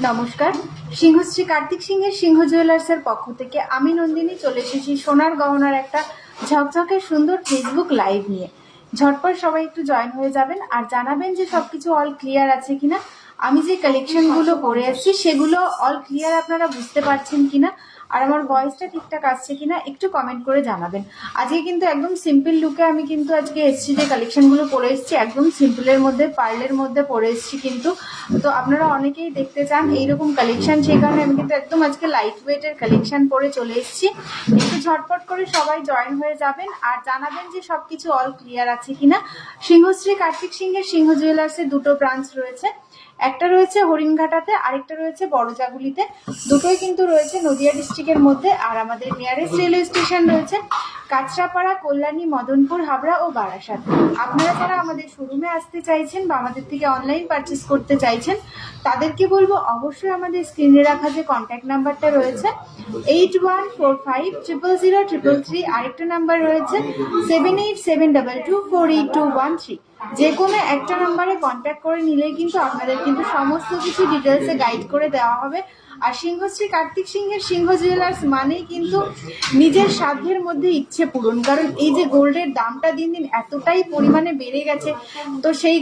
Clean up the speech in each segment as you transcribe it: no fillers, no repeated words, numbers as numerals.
নমস্কার, সিংহশ্রী কার্তিক সিংহের সিংহ জুয়েলার্সের পক্ষ থেকে আমি নন্দিনী চলে এসেছি সোনার গহনার একটা ঝকঝকে সুন্দর ফেসবুক লাইভ নিয়ে। ঝটপট সবাই একটু জয়েন হয়ে যাবেন আর জানাবেন যে সবকিছু অল ক্লিয়ার আছে কিনা। আমি যে কালেকশনগুলো পরে এসেছি সেগুলো অল ক্লিয়ার আপনারা বুঝতে পারছেন কিনা, আর আমার ভয়েসটা ঠিকঠাক আসছে কিনা একটু কমেন্ট করে জানাবেন। আজকে কিন্তু একদম সিম্পল লুকে আমি কিন্তু আজকে এসেছি, যে কালেকশনগুলো পরে এসেছি একদম সিম্পলের মধ্যে, পার্লের মধ্যে পরে এসেছি কিন্তু। তো আপনারা অনেকেই দেখতে চান এইরকম কালেকশন, সেই কারণে আমি কিন্তু একদম আজকে লাইট ওয়েটের কালেকশন পরে চলে এসেছি। একটু ঝটপট করে সবাই জয়েন হয়ে যাবেন আর জানাবেন যে সবকিছু অল ক্লিয়ার আছে কিনা। সিংহশ্রী কার্তিক সিংহের সিংহ জুয়েলার্সের দুটো ব্রাঞ্চ রয়েছে, একটা রয়েছে হরিণঘাটাতে, আরেকটা রয়েছে বড়জাগুলিতে। দুটোই কিন্তু রয়েছে নদিয়া ডিস্ট্রিক্টের মধ্যে। আর আমাদের নিয়ারেস্ট রেলওয়ে স্টেশন রয়েছে কাঁচরাপাড়া, কল্যাণী, মদনপুর, হাবড়া ও বারাসাত। আপনারা যারা আমাদের শোরুমে আসতে চাইছেন বা আমাদের থেকে অনলাইন পারচেস করতে চাইছেন তাদেরকে বলবো অবশ্যই আমাদের স্ক্রিনে রাখা যে কন্ট্যাক্ট নাম্বারটা রয়েছে 8145000333, আরেকটা নাম্বার রয়েছে 7872248213। যে কোনো একটা নাম্বারে কন্ট্যাক্ট করে নিলেই কিন্তু আপনাদের কিন্তু সমস্ত কিছু ডিটেলসে গাইড করে দেওয়া হবে। আর সিংহশ্রী কার্তিক সিংহের সিংহ জুয়েলার্স মানেই কিন্তু নিজের সাধ্যের মধ্যে ইচ্ছে পূরণ, কারণ এই যে গোল্ডের দামটা দিন দিন এতটাই পরিমাণে বেড়ে গেছে, তো সেই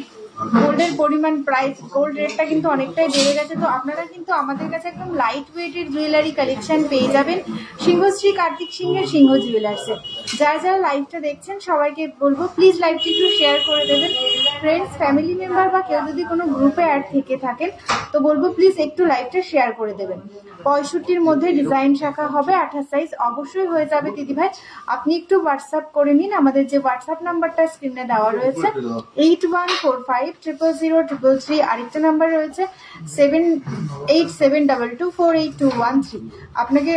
গোল্ডের পরিমাণ প্রাইস, গোল্ড রেটটা কিন্তু অনেকটাই বেড়ে গেছে। তো আপনারা কিন্তু আমাদের কাছে একদম লাইট ওয়েটের জুয়েলারি কালেকশন পেয়ে যাবেন সিংহশ্রী কার্তিক সিংহের সিংহ জুয়েলার্সে। যারা যারা লাইভটা দেখছেন সবাইকে বলবো প্লিজ লাইভটি একটু শেয়ার করে দেবেন। ফ্রেন্ডস, ফ্যামিলি মেম্বার বা কেউ যদি কোনো গ্রুপে অ্যাড থেকে থাকেন তো বলবো প্লিজ একটু লাইভটা শেয়ার করে দেবেন। 65-র মধ্যে ডিজাইন শাখা হবে, 28 সাইজ অবশ্যই হয়ে যাবে দিদিভাই। আপনি একটু হোয়াটসঅ্যাপ করে নিন, আমাদের যে হোয়াটসঅ্যাপ নাম্বারটা স্ক্রিনে দেওয়া রয়েছে 8145000333, আরেকটা নাম্বার রয়েছে 7872248213। আপনাকে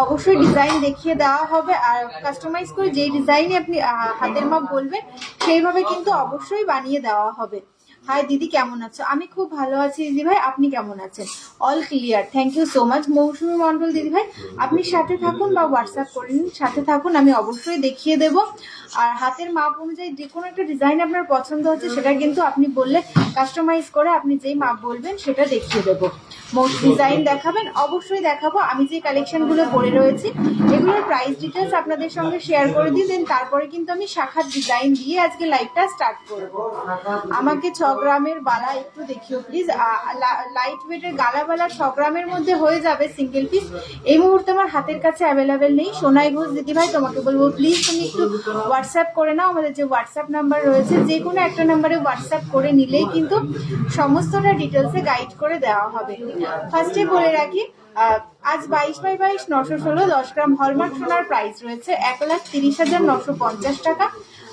অবশ্যই ডিজাইন দেখিয়ে দেওয়া হবে আর কাস্টমাইজ করে যেই ডিজাইনে আপনি হাতের মাপ বলবেন সেইভাবে কিন্তু অবশ্যই বানিয়ে দেওয়া হবে। হাই দিদি, কেমন আছো? আমি খুব ভালো আছি দিদি ভাই, আপনি কেমন আছেন? All clear, thank you so much. Mousumi Mondal দিদি ভাই, আপনি সাথে থাকুন বা হোয়াটসঅ্যাপ করে নিন, সাথে থাকুন, আমি অবশ্যই দেখিয়ে দেব। আর হাতের মাপ অনুযায়ী যে কোনো একটা ডিজাইন আপনার পছন্দ হচ্ছে সেটা কিন্তু আপনি বললে কাস্টমাইজ করে আপনি যেই মাপ বলবেন সেটা দেখিয়ে দেবো। ডিজাইন দেখাবেন? অবশ্যই দেখাবো। আমি যে কালেকশনগুলো পরে রয়েছি এগুলোর প্রাইস ডিটেলস আপনাদের সঙ্গে শেয়ার করে দিই, দেন তারপরে কিন্তু আমি শাখার ডিজাইন দিয়ে আজকে লাইভটা স্টার্ট করব। আমাকে 6 গ্রামের বালা একটু দেখিও প্লিজ। লাইট ওয়েটের গালা বালা 6 গ্রামের মধ্যে হয়ে যাবে সিঙ্গেল পিস। এই মুহূর্তে আমার হাতের কাছে অ্যাভেলেবেল নেই। সোনাই ঘোষ দিদি ভাই, তোমাকে বলবো প্লিজ তুমি একটু হোয়াটসঅ্যাপ করে নাও। আমাদের যে হোয়াটসঅ্যাপ নাম্বার রয়েছে যে কোনো একটা নাম্বারে হোয়াটসঅ্যাপ করে নিলেই কিন্তু সমস্তটা ডিটেলসে গাইড করে দেওয়া হবে। ফার্স্টে বলে রাখি আজ 22/22 916 10 গ্রাম হলমার্ক সোনার প্রাইস রয়েছে 1,30,950 টাকা।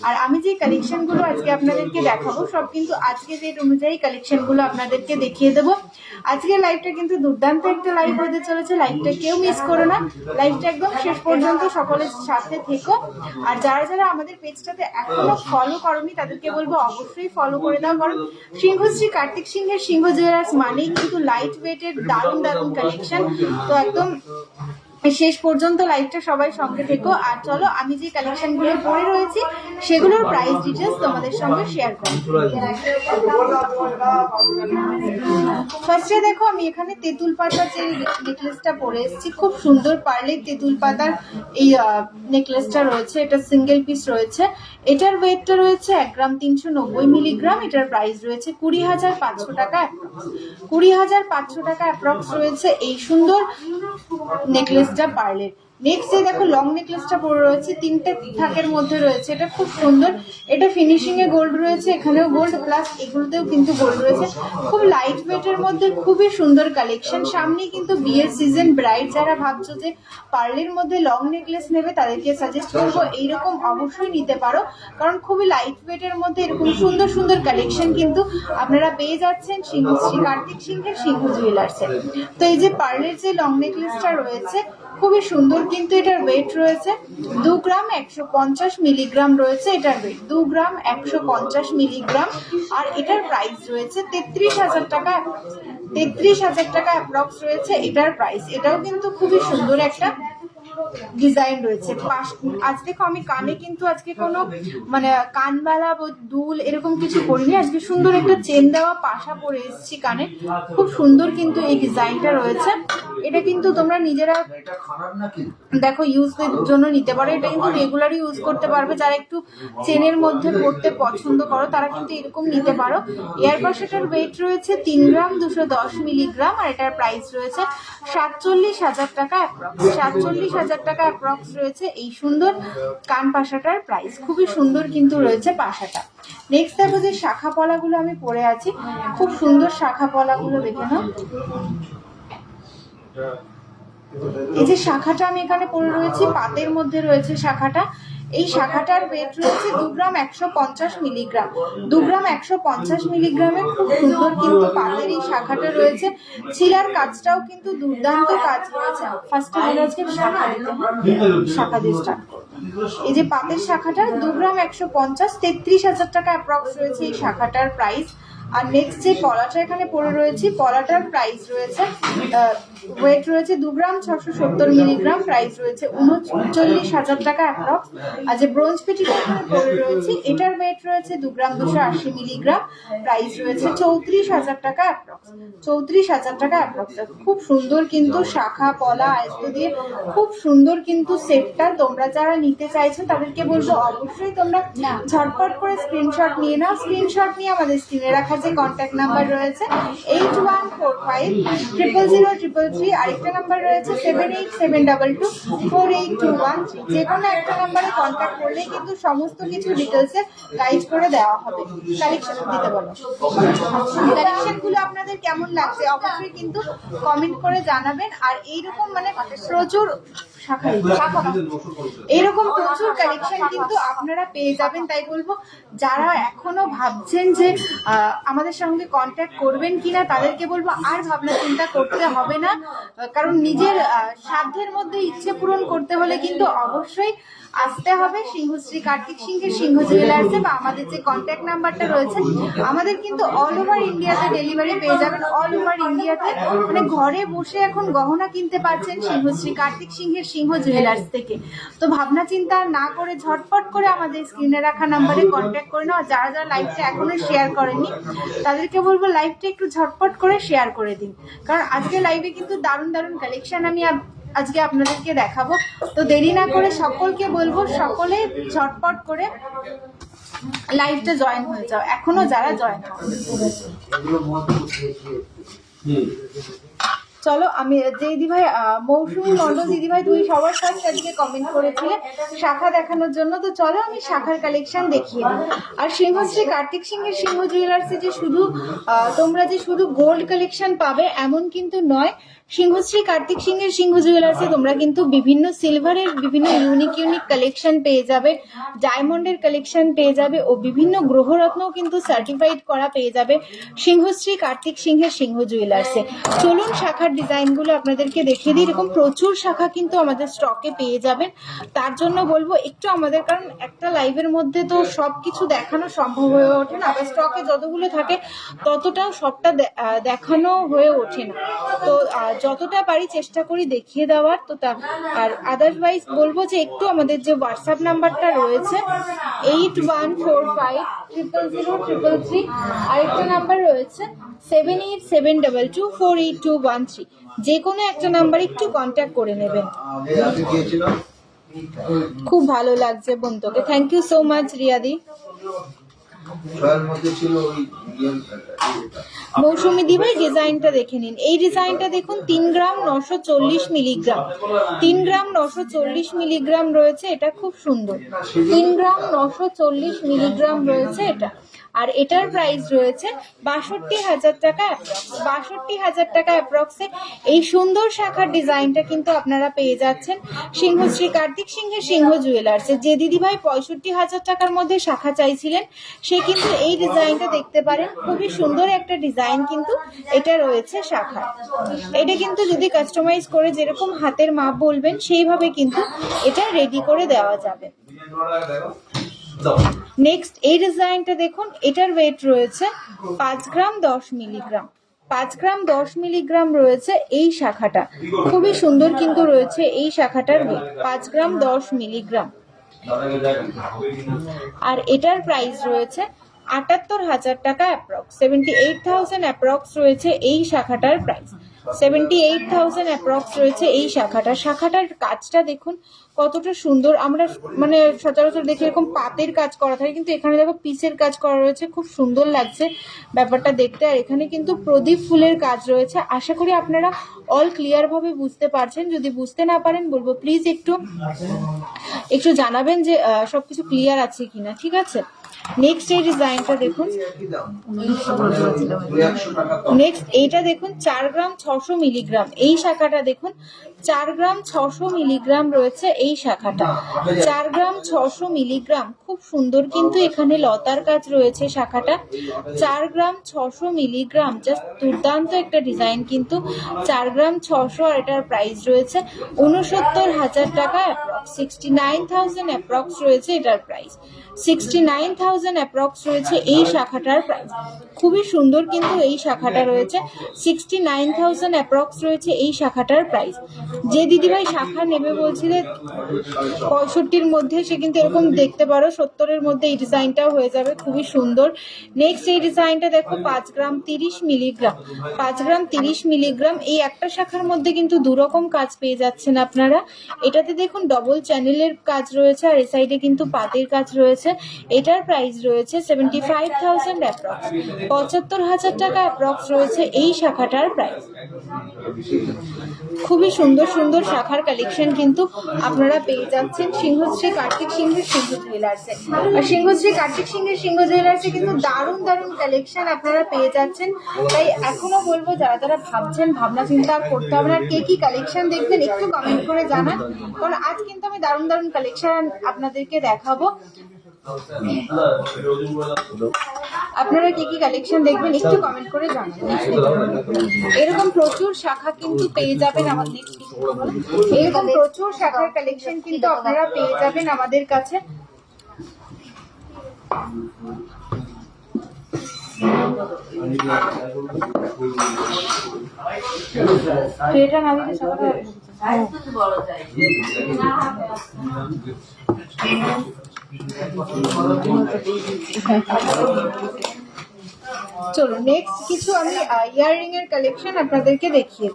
আর আমি যে কালেকশনগুলো আজকে আপনাদেরকে দেখাবো সব কিন্তু আজকে রেট অনুযায়ী কালেকশনগুলো আপনাদেরকে দেখিয়ে দেবো। আজকে লাইভটা কিন্তু দুর্দান্ত একটা লাইভ হতে চলেছে, লাইভটা কেউ মিস করো না, লাইভটা একদম শেষ পর্যন্ত সকলের সাথে থেকো। আর যারা যারা আমাদের পেজটাতে এখনো ফলো করোনি তাদেরকে বলবো অবশ্যই ফলো করে দাও, কারণ সিংহশ্রী কার্তিক সিংহের সিংহ জুয়েলার্স মানেই কিন্তু লাইট ওয়েটের দারুণ দারুণ কালেকশন। তো একদম শেষ পর্যন্ত লাইভটা সবাই সঙ্গে থেকো। আর চলো আমি যে কালেকশনগুলো পরে রয়েছি সেগুলোর প্রাইস ডিটেলস তোমাদের সঙ্গে শেয়ার করি। ফার্স্টে দেখো আমি এখানে তেঁতুল পাতার যে নেকলেসটা পরে এসেছি, খুব সুন্দর পার্লের তেঁতুল পাতার এই নেকলেসটা রয়েছে, এটা সিঙ্গেল পিস রয়েছে। এটার ওয়েটটা রয়েছে 1 গ্রাম 390 মিলিগ্রাম। এটার প্রাইস রয়েছে 20,500 টাকা, 20,500 টাকা অ্যাপ্রক্স রয়েছে এই সুন্দর নেকলেসটা পার্লের। নেক্সট দেখো লং নেকলেসটা পরে রয়েছে, 3টে থাকের মধ্যে রয়েছে, এটা খুব সুন্দর। এটা ফিনিশিং এ গোল্ড রয়েছে, এখানেও গোল্ড প্লাস এগুলোতেও কিন্তু গোল্ড রয়েছে। খুব লাইট ওয়েটের মধ্যে খুবই সুন্দর কালেকশন। সামনেই কিন্তু বিয়ের সিজন, ব্রাইড যারা ভাবছো যে পার্লের মধ্যে লং নেকলেস নেবে তাদেরকে সাজেস্ট করবো এইরকম অবশ্যই নিতে পারো, কারণ খুবই লাইট ওয়েটের মধ্যে এরকম সুন্দর সুন্দর কালেকশন কিন্তু আপনারা পেয়ে যাচ্ছেন সিংহশ্রী কার্তিক সিংহের সিংহ জুয়েলার্সে। তো এই যে পার্লের যে লং নেকলেসটা রয়েছে খুবই সুন্দর, কিন্তু এটার ওয়েট রয়েছে 2 গ্রাম 150 মিলিগ্রাম রয়েছে এটার ওয়েট, 2 গ্রাম 150 মিলিগ্রাম। আর এটার প্রাইস রয়েছে 33,000 টাকা, 33,000 টাকা অ্যাপ্রক্স রয়েছে এটার প্রাইস। এটাও কিন্তু খুবই সুন্দর একটা ডিজাইন রয়েছে। আজ দেখো আমি কানে কিন্তু আজকে কোনো মানে কানবালা দুল এরকম কিছু করিনি, আজকে সুন্দর একটা চেন দেওয়া পাশা পরে এসেছি কানে, খুব সুন্দর কিন্তু এই ডিজাইনটা রয়েছে। এটা কিন্তু তোমরা নিজেরা দেখো ইউজের জন্য নিতে পারো, এটা কিন্তু রেগুলারই ইউজ করতে পারবে। যারা একটু চেনের মধ্যে পড়তে পছন্দ করো তারা কিন্তু এরকম নিতে পারো। এয়ারবাস এটার ওয়েট রয়েছে 3 গ্রাম 210 মিলিগ্রাম, আর এটার প্রাইস রয়েছে 47,000 টাকা অ্যাপ্রক্স। 47,000 টাকা অ্যাপ্রক্স রয়েছে এই সুন্দর কান পাশাটার প্রাইস। খুবই সুন্দর কিন্তু রয়েছে পাশাটা। নেক্সট দেখো যে শাখা পলাগুলো আমি পরে আছি, খুব সুন্দর শাখা পলাগুলো দেখে নাও। এই যে শাখাটা আমি এখানে পরে রয়েছি, পাতের মধ্যে রয়েছে শাখাটা। এই শাখাটার ওয়েট রয়েছে 2 গ্রাম 150 মিলিগ্রাম। 2 গ্রাম 150 মিলিগ্রামের খুব সুন্দর কিন্তু পাতের এই শাখাটা রয়েছে। ছিলার কাজটাও কিন্তু দুর্দান্ত কাজ রয়েছে। ফার্স্টে বলে আজকে শাখা দিয়ে স্টার্ট করবো। এই যে পাতের শাখাটা 2 গ্রাম 150, 33,000 টাকা অ্যাপ্রক্স রয়েছে এই শাখাটার প্রাইস। আর নেক্সট যে পলাটা এখানে পরে রয়েছি, পলাটার প্রাইস রয়েছে ওয়েট রয়েছে 2 গ্রাম 670 মিলিগ্রাম, প্রাইস রয়েছে 39,000 টাকা অ্যাপ্রক্স। আর যে ব্রোঞ্জ পেটিটা এখানে পরে রয়েছে এটার ওয়েট রয়েছে 2 গ্রাম 280 মিলিগ্রাম, প্রাইস রয়েছে 34,000 টাকা অ্যাপ্রক্স। 34,000 টাকা অ্যাপ্রক্স। খুব সুন্দর কিন্তু শাখা পলা আয়স্ত দিয়ে খুব সুন্দর কিন্তু সেটটা। তোমরা যারা নিতে চাইছো তাদেরকে বলবো অবশ্যই তোমরা ঝটপট করে স্ক্রিনশট নিয়ে নাও। স্ক্রিনশট নিয়ে আমাদের স্ক্রিনে রাখা যে কন্ট্যাক্ট নাম্বার রয়েছে 8145000333, আরেকটা নাম্বার রয়েছে 7872248213, যে কোনো একটা নাম্বারে কন্ট্যাক্ট করলেই কিন্তু সমস্ত কিছু ডিটেলসে গাইড করে দেওয়া হবে। কালেকশন দিতে বলো, কালেকশনগুলো আপনাদের কেমন লাগছে অবশ্যই কিন্তু কমেন্ট করে জানাবেন। আর এইরকম মানে প্রচুর এরকম প্রচুর কালেকশন কিন্তু আপনারা পেয়ে যাবেন। তাই বলবো যারা এখনো ভাবছেন যে আমাদের সঙ্গে কন্ট্যাক্ট করবেন কিনা তাদেরকে বলবো আর ভাবনা চিন্তা করতে হবে না, কারণ নিজের সাধ্যের মধ্যে ইচ্ছে পূরণ করতে হলে কিন্তু অবশ্যই আসতে হবে সিংহশ্রী কার্তিক সিংহের সিংহ জুয়েলার্সে, বা আমাদের যে কন্ট্যাক্ট নাম্বারটা রয়েছে। আমাদের কিন্তু অল ওভার ইন্ডিয়াতে ডেলিভারি পেয়ে যাবেন। অল ওভার ইন্ডিয়াতে মানে ঘরে বসে এখন গহনা কিনতে পারছেন সিংহশ্রী কার্তিক সিংহের সিংহ জুয়েলার্স থেকে। তো ভাবনা চিন্তা না করে ঝটপট করে আমাদের স্ক্রিনে রাখা নাম্বারে কন্ট্যাক্ট করে নাও। যারা যারা লাইভটা এখনো শেয়ার করেনি তাদেরকে বলবো লাইভটা একটু ঝটপট করে শেয়ার করে দিন, কারণ আজকে লাইভে কিন্তু দারুণ দারুণ কালেকশন আমি আজকে আপনাদেরকে দেখাবো। তো দেরি না করে সকলকে বলবো সকলে ঝটপট করে লাইভটা জয়েন হয়ে যাও এখনো যারা জয়েন হন। চলো আমি দিদিভাই মৌসুমী মন্ডল দিদিভাই তুমি সবার ফার্স্ট আজকে কমেন্ট করেছিলে শাখা দেখানোর জন্য। তো চলো আমি শাখার কালেকশন দেখিয়ে দিই। আর সিংহশ্রী কার্তিক সিংহের সিংহ জুয়েলার্সে যে শুধু তোমরা যে শুধু গোল্ড কালেকশন পাবে এমন কিন্তু নয়। সিংহশ্রী কার্তিক সিংহের সিংহ জুয়েলার্সে তোমরা কিন্তু বিভিন্ন সিলভারের বিভিন্ন ইউনিক ইউনিক কালেকশন পেয়ে যাবে, ডায়মন্ডের কালেকশন পেয়ে যাবে ও বিভিন্ন গ্রহরত্নও কিন্তু সার্টিফাইড করা পেয়ে যাবে সিংহশ্রী কার্তিক সিংহের সিংহ জুয়েলার্সে। চলুন শাখার ডিজাইনগুলো আপনাদেরকে দেখিয়ে দিই। এরকম প্রচুর শাখা কিন্তু আমাদের স্টকে পেয়ে যাবেন। তার জন্য বলবো একটু আমাদের, কারণ একটা লাইভের মধ্যে তো সব কিছু দেখানো সম্ভব হয়ে ওঠে না, বা স্টকে যতগুলো থাকে ততটাও সবটা দেখানো হয়ে ওঠে না। তো যতটা পারি চেষ্টা করি দেখিয়ে দেওয়ার। তো আর আদারওয়াইজ বলবো যে একটু আমাদের যে হোয়াটসঅ্যাপ নাম্বারটা রয়েছে 8145000333, আরেকটা নাম্বার রয়েছে 7872248213, যে কোনো একটা নাম্বারে একটু কন্ট্যাক্ট করে নেবেন। খুব ভালো লাগছে বন্ধুকে, থ্যাংক ইউ সো মাচ রিয়াদি। মৌসুমী দিভাই ডিজাইনটা দেখে নিন। এই ডিজাইনটা দেখুন 3 গ্রাম 940 মিলিগ্রাম, 3 গ্রাম 940 মিলিগ্রাম রয়েছে। এটা খুব সুন্দর, 3 গ্রাম 940 মিলিগ্রাম রয়েছে এটা। আর এটার প্রাইস রয়েছে 62,000 টাকা অ্যাপ্রক্স। 62,000 টাকা অ্যাপ্রক্সে এই সুন্দর শাখার ডিজাইনটা কিন্তু আপনারা পেয়ে যাচ্ছেন সিংহশ্রী কার্তিক সিংহের সিংহ জুয়েলার্সে। যে দিদিভাই 65,000 টাকার মধ্যে শাখা চাইছিলেন সে কিন্তু এই ডিজাইনটা দেখতে পারেন। খুবই সুন্দর একটা ডিজাইন কিন্তু এটা রয়েছে শাখা। এটা কিন্তু যদি কাস্টমাইজ করে যেরকম হাতের মাপ বলবেন সেইভাবে কিন্তু এটা রেডি করে দেওয়া যাবে। নেক্সট এই ডিজাইনটা দেখুন, এটার ওয়েট রয়েছে 5 গ্রাম 10 মিলিগ্রাম। 5 গ্রাম 10 মিলিগ্রাম রয়েছে এই শাখাটা, খুবই সুন্দর কিন্তু রয়েছে এই শাখাটার ওয়েট 5 গ্রাম 10 মিলিগ্রাম। আর এটার প্রাইস রয়েছে 78,000 টাকা অ্যাপ্রক্স, 78,000 অ্যাপ্রক্স রয়েছে এই শাখাটার প্রাইস, 78,000 অ্যাপ্রক্স রয়েছে এই শাখাটার কাজটা দেখুন কতটা সুন্দর। আমরা মানে সচরাচর দেখি এরকম পাতের কাজ করা থাকে, কিন্তু এখানে দেখো পিসের কাজ করা রয়েছে, খুব সুন্দর লাগছে ব্যাপারটা দেখতে। আর এখানে কিন্তু প্রদীপ ফুলের কাজ রয়েছে। আশা করি আপনারা অল ক্লিয়ার ভাবে বুঝতে পারছেন। যদি বুঝতে না পারেন বলবো প্লিজ একটু জানাবেন যে সবকিছু ক্লিয়ার আছে কিনা, ঠিক আছে। নেক্সট এই ডিজাইনটা দেখুন, নেক্সট এইটা দেখুন 4 গ্রাম 600 মিলিগ্রাম এই শাখাটা দেখুন, 4 গ্রাম 600 মিলিগ্রাম রয়েছে এই শাখাটা, 4 গ্রাম 600 মিলিগ্রাম। খুব সুন্দর কিন্তু এখানে লতার কাজ রয়েছে শাখাটা, 4 গ্রাম 600 মিলিগ্রাম, জাস্ট দুর্দান্ত একটা ডিজাইন কিন্তু। 4 গ্রাম 600 আর এটার প্রাইস রয়েছে 69,000 টাকা অ্যাপ্রক্স, 69,000 অ্যাপ্রক্স রয়েছে এটার প্রাইস, 69,000 অ্যাপ্রক্স রয়েছে এই শাখাটার প্রাইস। খুবই সুন্দর কিন্তু এই শাখাটা রয়েছে, 69,000 অ্যাপ্রক্স রয়েছে এই শাখাটার প্রাইস। যে দিদিভাই শাখা নেবে বলছিলে 65-র মধ্যে, সে কিন্তু এরকম দেখতে পারো, 70-এর মধ্যে এই ডিজাইনটাও হয়ে যাবে, খুবই সুন্দর। নেক্সট এই ডিজাইনটা দেখো 5 গ্রাম 30 মিলিগ্রাম, 5 গ্রাম 30 মিলিগ্রাম। এই একটা শাখার মধ্যে কিন্তু দুরকম কাজ পেয়ে যাচ্ছেন আপনারা। এটাতে দেখুন ডবল চ্যানেলের কাজ রয়েছে, আর এই সাইডে কিন্তু পাতের কাজ রয়েছে। এটার প্রাইস রয়েছে 75,000 অ্যাপ্রক্স, 75,000 টাকা অ্যাপ্রক্স রয়েছে এই শাখাটার প্রাইস। খুবই সুন্দর সুন্দর শাখার কালেকশন কিন্তু আপনারা পেয়ে যাচ্ছেন সিংহশ্রী কার্তিক সিংহের সিংহ জুয়েলার্সে। আর সিংহশ্রী কার্তিক সিংহের সিংহ জুয়েলার্সে কিন্তু দারুণ দারুণ কালেকশন আপনারা পেয়ে যাচ্ছেন। তাই এখনো বলবো যারা যারা ভাবছেন, ভাবনা চিন্তা করতে হবে না, কে কি কালেকশন দেখবেন একটু কমেন্ট করে জানান, কারণ আজ কিন্তু আমি দারুণ দারুণ কালেকশন আপনাদেরকে দেখাবো। আপনারা কি কি কালেকশন দেখবেন একটু কমেন্ট করে জানান। এরকম প্রচুর শাখা কিন্তু পেয়ে যাবেন আমাদের, এরকম প্রচুর শাখার কালেকশন কিন্তু আপনারা পেয়ে যাবেন আমাদের কাছে। এটা না দিলে শাখাটা চলো নেক্সট কিছু আমি ইয়াররিং এর কালেকশন আপনাদেরকে দেখিয়ে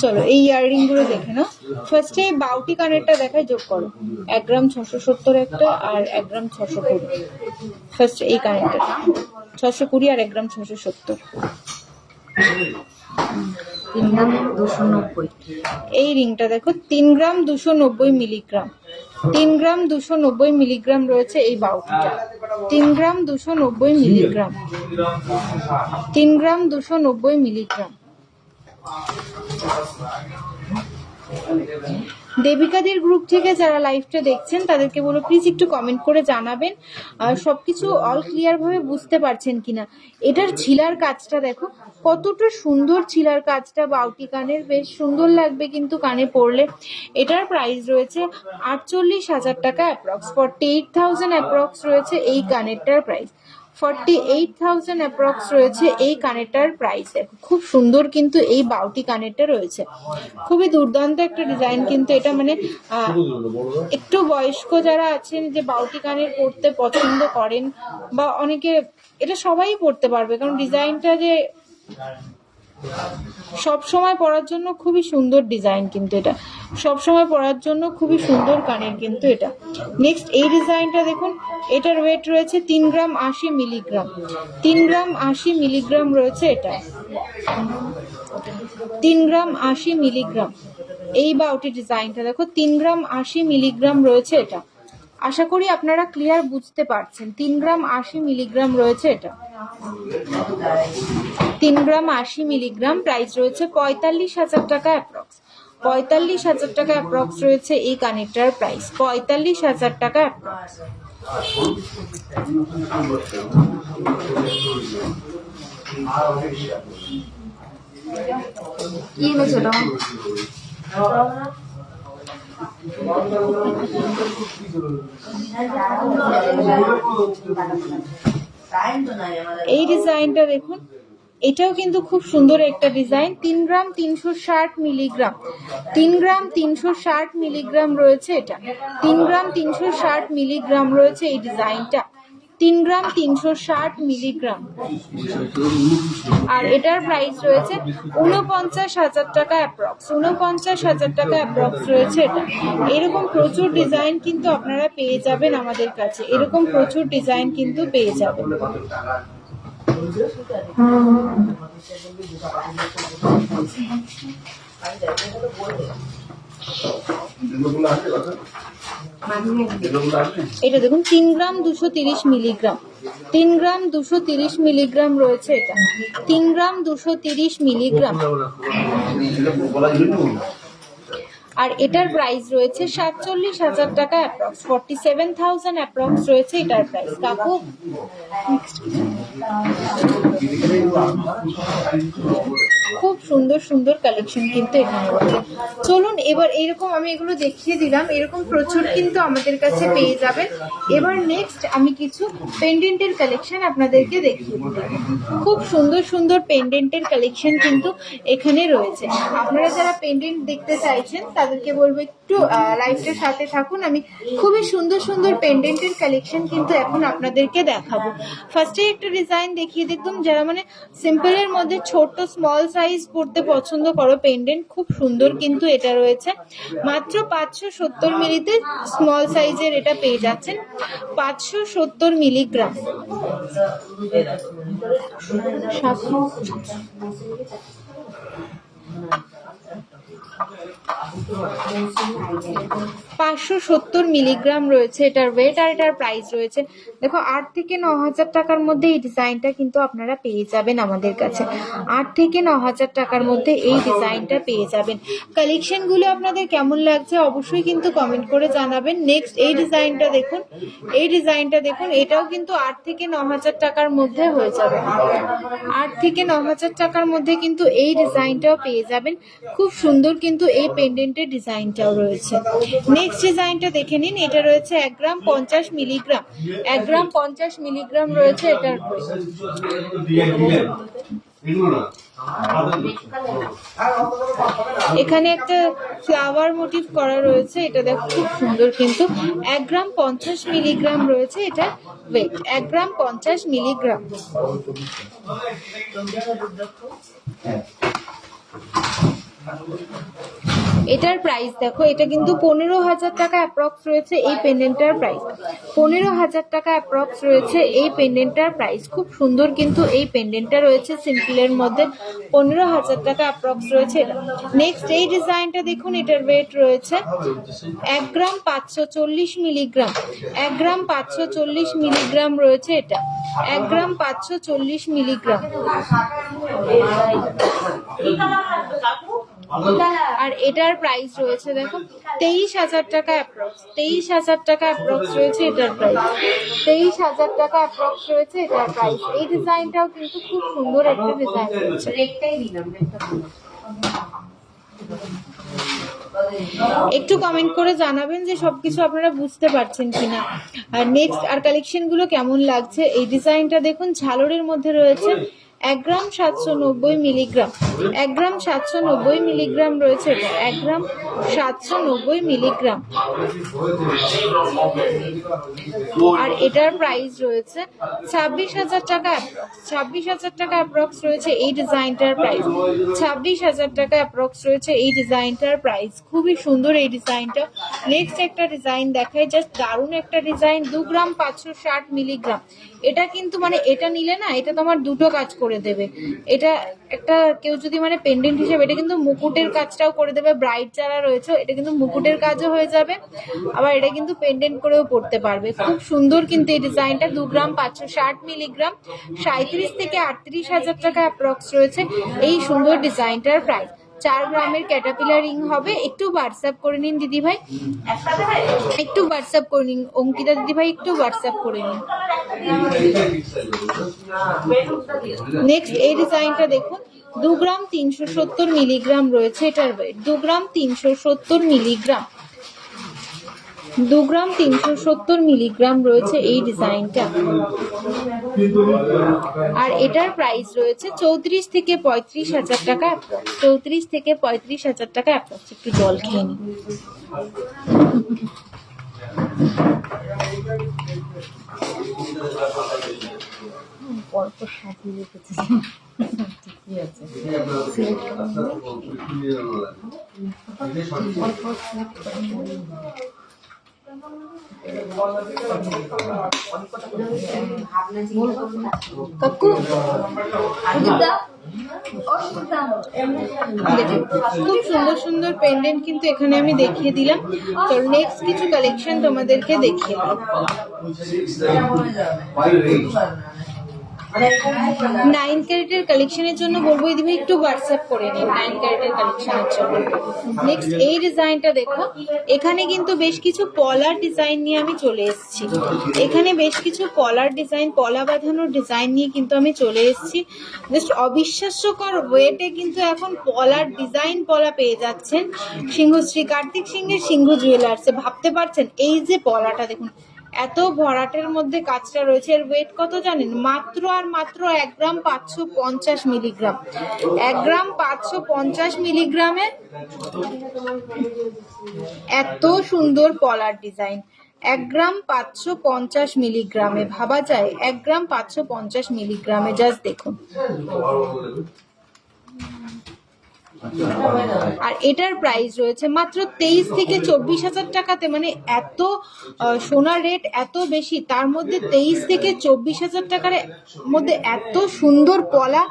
চলো এই ইয়াররিং গুলো দেখে নাও। ফার্স্টে বাউটি কানেরটা দেখায়, যোগ করো 1 গ্রাম 670 একটা আর 1 গ্রাম 620। ফার্স্ট এই কানেরটা 620 আর 1 গ্রাম 670। 3 গ্রাম 290। এই রিংটা দেখো 3 গ্রাম 290 মিলিগ্রাম, 3 গ্রাম 290 মিলিগ্রাম রয়েছে এই বাউটিটা, 3 গ্রাম 290 মিলিগ্রাম, 3 গ্রাম 290 মিলিগ্রাম। দেবিকাদের গ্রুপ থেকে যারা লাইভটা দেখছেন তাদেরকে বলো প্লিজ একটু কমেন্ট করে জানাবেন সবকিছু অল ক্লিয়ার ভাবে বুঝতে পারছেন কিনা। এটার ছিলার কাজটা দেখো কতটা সুন্দর, ছিলার কাজটা বাউটি কানের বেশ সুন্দর লাগবে কিন্তু কানে পরলে। এটার প্রাইস রয়েছে 48,000 টাকা অ্যাপ্রক্স, 48,000 অ্যাপ্রক্স রয়েছে এই কানেরটার প্রাইস, 48,000 অ্যাপ্রক্স রয়েছে এই কানেরটার প্রাইস। দেখো খুব সুন্দর কিন্তু এই বাউটি কানেরটা রয়েছে, খুবই দুর্দান্ত একটা ডিজাইন কিন্তু এটা। মানে একটু বয়স্ক যারা আছেন যে বাউটি কানের পরতে পছন্দ করেন বা অনেকে, এটা সবাই পরতে পারবে, কারণ ডিজাইনটা যে সব সময় পরার জন্য খুবই সুন্দর ডিজাইন কিন্তু এটা, সব সময় পরার জন্য খুবই সুন্দর কানের কিন্তু এটা। নেক্সট এই ডিজাইনটা দেখুন, এটার ওয়েট রয়েছে 3 গ্রাম 80 মিলিগ্রাম, 3 গ্রাম 80 মিলিগ্রাম রয়েছে এটা, 3 গ্রাম 80 মিলিগ্রাম। এই বাউটি ডিজাইনটা দেখো 3 গ্রাম 80 মিলিগ্রাম রয়েছে এটা। আশা করি আপনারা ক্লিয়ার বুঝতে পারছেন। 3 গ্রাম 80 মিলিগ্রাম রয়েছে এটা, 3 গ্রাম 80 মিলিগ্রাম। প্রাইস রয়েছে 45,000 টাকা অ্যাপ্রক্স, 45,000 টাকা অ্যাপ্রক্স রয়েছে এই কানেরটার প্রাইস, 45,000 টাকা অ্যাপ্রক্স। কি হয়েছে তো এই ডিজাইনটা দেখুন, এটাও কিন্তু খুব সুন্দর একটা ডিজাইন। 3 গ্রাম 360 মিলিগ্রাম, 3 গ্রাম 360 মিলিগ্রাম রয়েছে এটা, 3 গ্রাম 360 মিলিগ্রাম রয়েছে এই ডিজাইনটা, 3 গ্রাম 360 মিলিগ্রাম। আর এটার প্রাইস রয়েছে 49,000 টাকা অ্যাপ্রক্স, 49,000 টাকা অ্যাপ্রক্স রয়েছে এটা। এরকম প্রচুর ডিজাইন কিন্তু আপনারা পেয়ে যাবেন আমাদের কাছে, এরকম প্রচুর ডিজাইন কিন্তু পেয়ে যাবেন। এটা দেখুন 3 গ্রাম 230 মিলিগ্রাম, 3 গ্রাম 230 মিলিগ্রাম রয়েছে এটা, 3 গ্রাম 230 মিলিগ্রাম। আর এটার প্রাইস রয়েছে 47,000 টাকা অ্যাপ্রক্স, 47,000 অ্যাপ্রক্স রয়েছে এটার প্রাইস। কাকু খুব সুন্দর সুন্দর কালেকশন কিন্তু এখানে রয়েছে। চলুন এবার এরকম আমি এগুলো দেখিয়ে দিলাম, এরকম প্রচুর কিন্তু আমাদের কাছে পেয়ে যাবেন। এবার নেক্সট আমি কিছু পেন্ডেন্টের কালেকশন আপনাদেরকে দেখিয়ে দিই। খুব সুন্দর সুন্দর পেন্ডেন্টের কালেকশন কিন্তু এখানে রয়েছে। আপনারা যারা পেন্ডেন্ট দেখতে চাইছেন তাদেরকে বলবো একটু লাইভটার সাথে থাকুন, আমি খুবই সুন্দর সুন্দর পেন্ডেন্টের কালেকশন কিন্তু এখন আপনাদেরকে দেখাবো। ফার্স্টে একটা ডিজাইন দেখিয়ে দেখুন, যারা মানে সিম্পলের মধ্যে ছোট স্মল সাইজ পড়তে পছন্দ করো পেন্ডেন্ট, খুব সুন্দর কিন্তু এটা রয়েছে। মাত্র 570 মিলিতে স্মল সাইজের এটা পেয়ে যাচ্ছেন, 570 মিলিগ্রাম। $570 মিলিগ্রাম রয়েছে এটার ওয়েট। আর এটার প্রাইস রয়েছে দেখো 8 থেকে 9,000 টাকার মধ্যে এই ডিজাইনটা কিন্তু আপনারা পেয়ে যাবেন আমাদের কাছে, 8 থেকে 9,000 টাকার মধ্যে এই ডিজাইনটা পেয়ে যাবেন। কালেকশন গুলো আপনাদের কেমন লাগছে অবশ্যই কিন্তু কমেন্ট করে জানাবেন। নেক্সট এই ডিজাইনটা দেখুন, এই ডিজাইনটা দেখুন, এটাও কিন্তু 8 থেকে 9,000 টাকার মধ্যে হয়ে যাবে, 8 থেকে 9,000 টাকার মধ্যে কিন্তু এই ডিজাইনটাও পেয়ে যাবেন। খুব সুন্দর কিন্তু এই পেন্ডেন্টের ডিজাইনটাও রয়েছে। নেক্সট ডিজাইনটা দেখে নিন, এটা রয়েছে 1 গ্রাম 50 মিলিগ্রাম, 1 গ্রাম 50 মিলিগ্রাম রয়েছে এটার। এখানে একটা ফ্লাওয়ার মোটিভ করা রয়েছে, এটা দেখো খুব সুন্দর কিন্তু। 1 গ্রাম 50 মিলিগ্রাম রয়েছে এটা ওয়েট, 1 গ্রাম 50 মিলিগ্রাম। এটার প্রাইস দেখো, এটা কিন্তু 15,000 টাকা অ্যাপ্রক্স রয়েছে এই পেন্ডেন্টটার প্রাইস, 15,000 টাকা অ্যাপ্রক্স রয়েছে এই পেন্ডেন্টটার প্রাইস। খুব সুন্দর কিন্তু এই পেন্ডেন্টটা রয়েছে সিম্পলের মধ্যে, 15,000 টাকা অ্যাপ্রক্স রয়েছে এটা। নেক্সট এই ডিজাইনটা দেখুন, এটার ওয়েট রয়েছে 1 গ্রাম 540 মিলিগ্রাম, 1 গ্রাম 540 মিলিগ্রাম রয়েছে এটা, 1 গ্রাম 540 মিলিগ্রাম। আর এটার প্রাইস রয়েছে দেখো 23,000 টাকা অ্যাপ্রক্স, 23,000 টাকা অ্যাপ্রক্স রয়েছে এটার প্রাইস, 23,000 টাকা অ্যাপ্রক্স রয়েছে এটার প্রাইস। এই ডিজাইনটাও কিন্তু খুব সুন্দর একটা ডিজাইন রয়েছে। একটু কমেন্ট করে জানাবেন যে সবকিছু আপনারা বুঝতে পারছেন কিনা। আর নেক্সট আর কালেকশন গুলো কেমন লাগছে। এই ডিজাইনটা দেখুন, ঝালরের মধ্যে রয়েছে 1 গ্রাম 790 মিলিগ্রাম, 1 গ্রাম 790 মিলিগ্রাম রয়েছে এটা, 1 গ্রাম 790 মিলিগ্রাম। আর এটার প্রাইস রয়েছে 26,000 টাকা অ্যাপ্রক্স, 26,000 টাকা অ্যাপ্রক্স রয়েছে এই ডিজাইনটার প্রাইস, 26,000 টাকা অ্যাপ্রক্স রয়েছে এই ডিজাইনটার প্রাইস। খুবই সুন্দর এই ডিজাইনটা। নেক্সট একটা ডিজাইন দেখাই, জাস্ট দারুণ একটা ডিজাইন, 2 গ্রাম 560 মিলিগ্রাম। এটা কিন্তু মানে এটা নিলে না, এটা তোমার দুটো কাজ করে দেবে। এটা একটা কেউ যদি মানে পেন্ডেন্ট হিসেবে, এটা কিন্তু মুকুটের কাজটাও করে দেবে, ব্রাইড যারা রয়েছে এটা কিন্তু মুকুটের কাজও হয়ে যাবে, আবার এটা কিন্তু পেন্ডেন্ট করেও পড়তে পারবে। খুব সুন্দর কিন্তু এই ডিজাইনটা। 2 গ্রাম 560 মিলিগ্রাম, 37 থেকে 38,000 টাকা অ্যাপ্রক্স রয়েছে এই সুন্দর ডিজাইনটার প্রাইস। 4 গ্রামের ক্যাটাপিলার রিং হবে। একটু হোয়াটসঅ্যাপ করে নিন দিদি ভাই, একটু হোয়াটসঅ্যাপ করে নিন অঙ্কিতা দিদি ভাই, একটু হোয়াটসঅ্যাপ করে নিন। নেক্সট এই ডিজাইনটা দেখুন, 2 গ্রাম 370 মিলিগ্রাম রয়েছে এটার ওয়েট, 2 গ্রাম 370 মিলিগ্রাম, 2 গ্রাম 370 মিলিগ্রাম রয়েছে এই ডিজাইনটা। আর এটার প্রাইস রয়েছে 34 থেকে 35 হাজার টাকা, 34 থেকে 35 হাজার টাকা। একটু জল খেয়ে নিন। পরপর সাজিয়ে রেখেছে, ঠিকই আছে। কাকু দেখুন, খুব সুন্দর সুন্দর পেন্ডেন্ট কিন্তু এখানে আমি দেখিয়ে দিলাম। তো নেক্সট কিছু কালেকশন তোমাদেরকে দেখিয়ে দিই। 9 ক্যারেটের কালেকশনের জন্য বলবো দিদি ভাই একটু হোয়াটসঅ্যাপ করে নিন 9 ক্যারেটের কালেকশনের জন্য। নেক্সট এই ডিজাইনটা দেখো, এখানে কিন্তু বেশ কিছু পলার ডিজাইন নিয়ে আমি চলে এসেছি। এখানে বেশ কিছু পলার ডিজাইন, পলা বাঁধানোর ডিজাইন নিয়ে কিন্তু আমি চলে এসেছি। জাস্ট অবিশ্বাস্যকর ওয়েটে কিন্তু এখন পলার ডিজাইন পলা পেয়ে যাচ্ছেন সিংহশ্রী কার্তিক সিংহের সিংহ জুয়েলার্সে। ভাবতে পারছেন এই যে পলাটা দেখুন, এত ভরাটের মধ্যে কাজটা রয়েছে। এর ওয়েট কত জানেন? মাত্র আর মাত্র 1 গ্রাম 550 মিলিগ্রাম। 1 গ্রাম 550 মিলিগ্রামে এত সুন্দর পলার ডিজাইন। 1 গ্রাম 550 মিলিগ্রামে, ভাবা যায় 1 গ্রাম 550 মিলিগ্রামে, জাস্ট দেখুন। আর এটার প্রাইস রয়েছে মাত্র 23 থেকে 24 হাজার টাকাতে। মানে এত সোনার রেট এত বেশি, তার মধ্যে 23 থেকে 24 হাজার টাকার মধ্যে এত সুন্দর পলা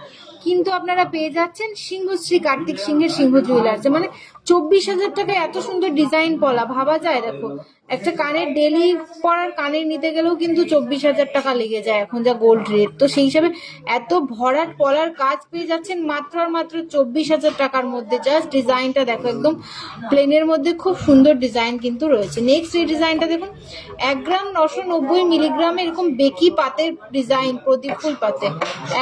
কিন্তু আপনারা পেয়ে যাচ্ছেন সিংহশ্রী কার্তিক সিংহের সিংহ জুয়েলার্সে। মানে 24 হাজার টাকায় এত সুন্দর ডিজাইন পলা, ভাবা যায়? দেখো, একটা কানের ডেলি পরার কানের নিতে গেলেও কিন্তু 24 হাজার টাকা লেগে যায় এখন যা গোল্ড রেট। তো সেই হিসাবে এত ভরাট পলার কাজ পেয়ে যাচ্ছেন মাত্র আর মাত্র 24 হাজার টাকার মধ্যে। জাস্ট ডিজাইনটা দেখো, একদম প্লেনের মধ্যে খুব সুন্দর ডিজাইন কিন্তু রয়েছে। নেক্সট এই ডিজাইনটা দেখুন, 1 গ্রাম 990 মিলিগ্রামে এরকম বেকি পাতের ডিজাইন, প্রদীপ ফুল পাতে।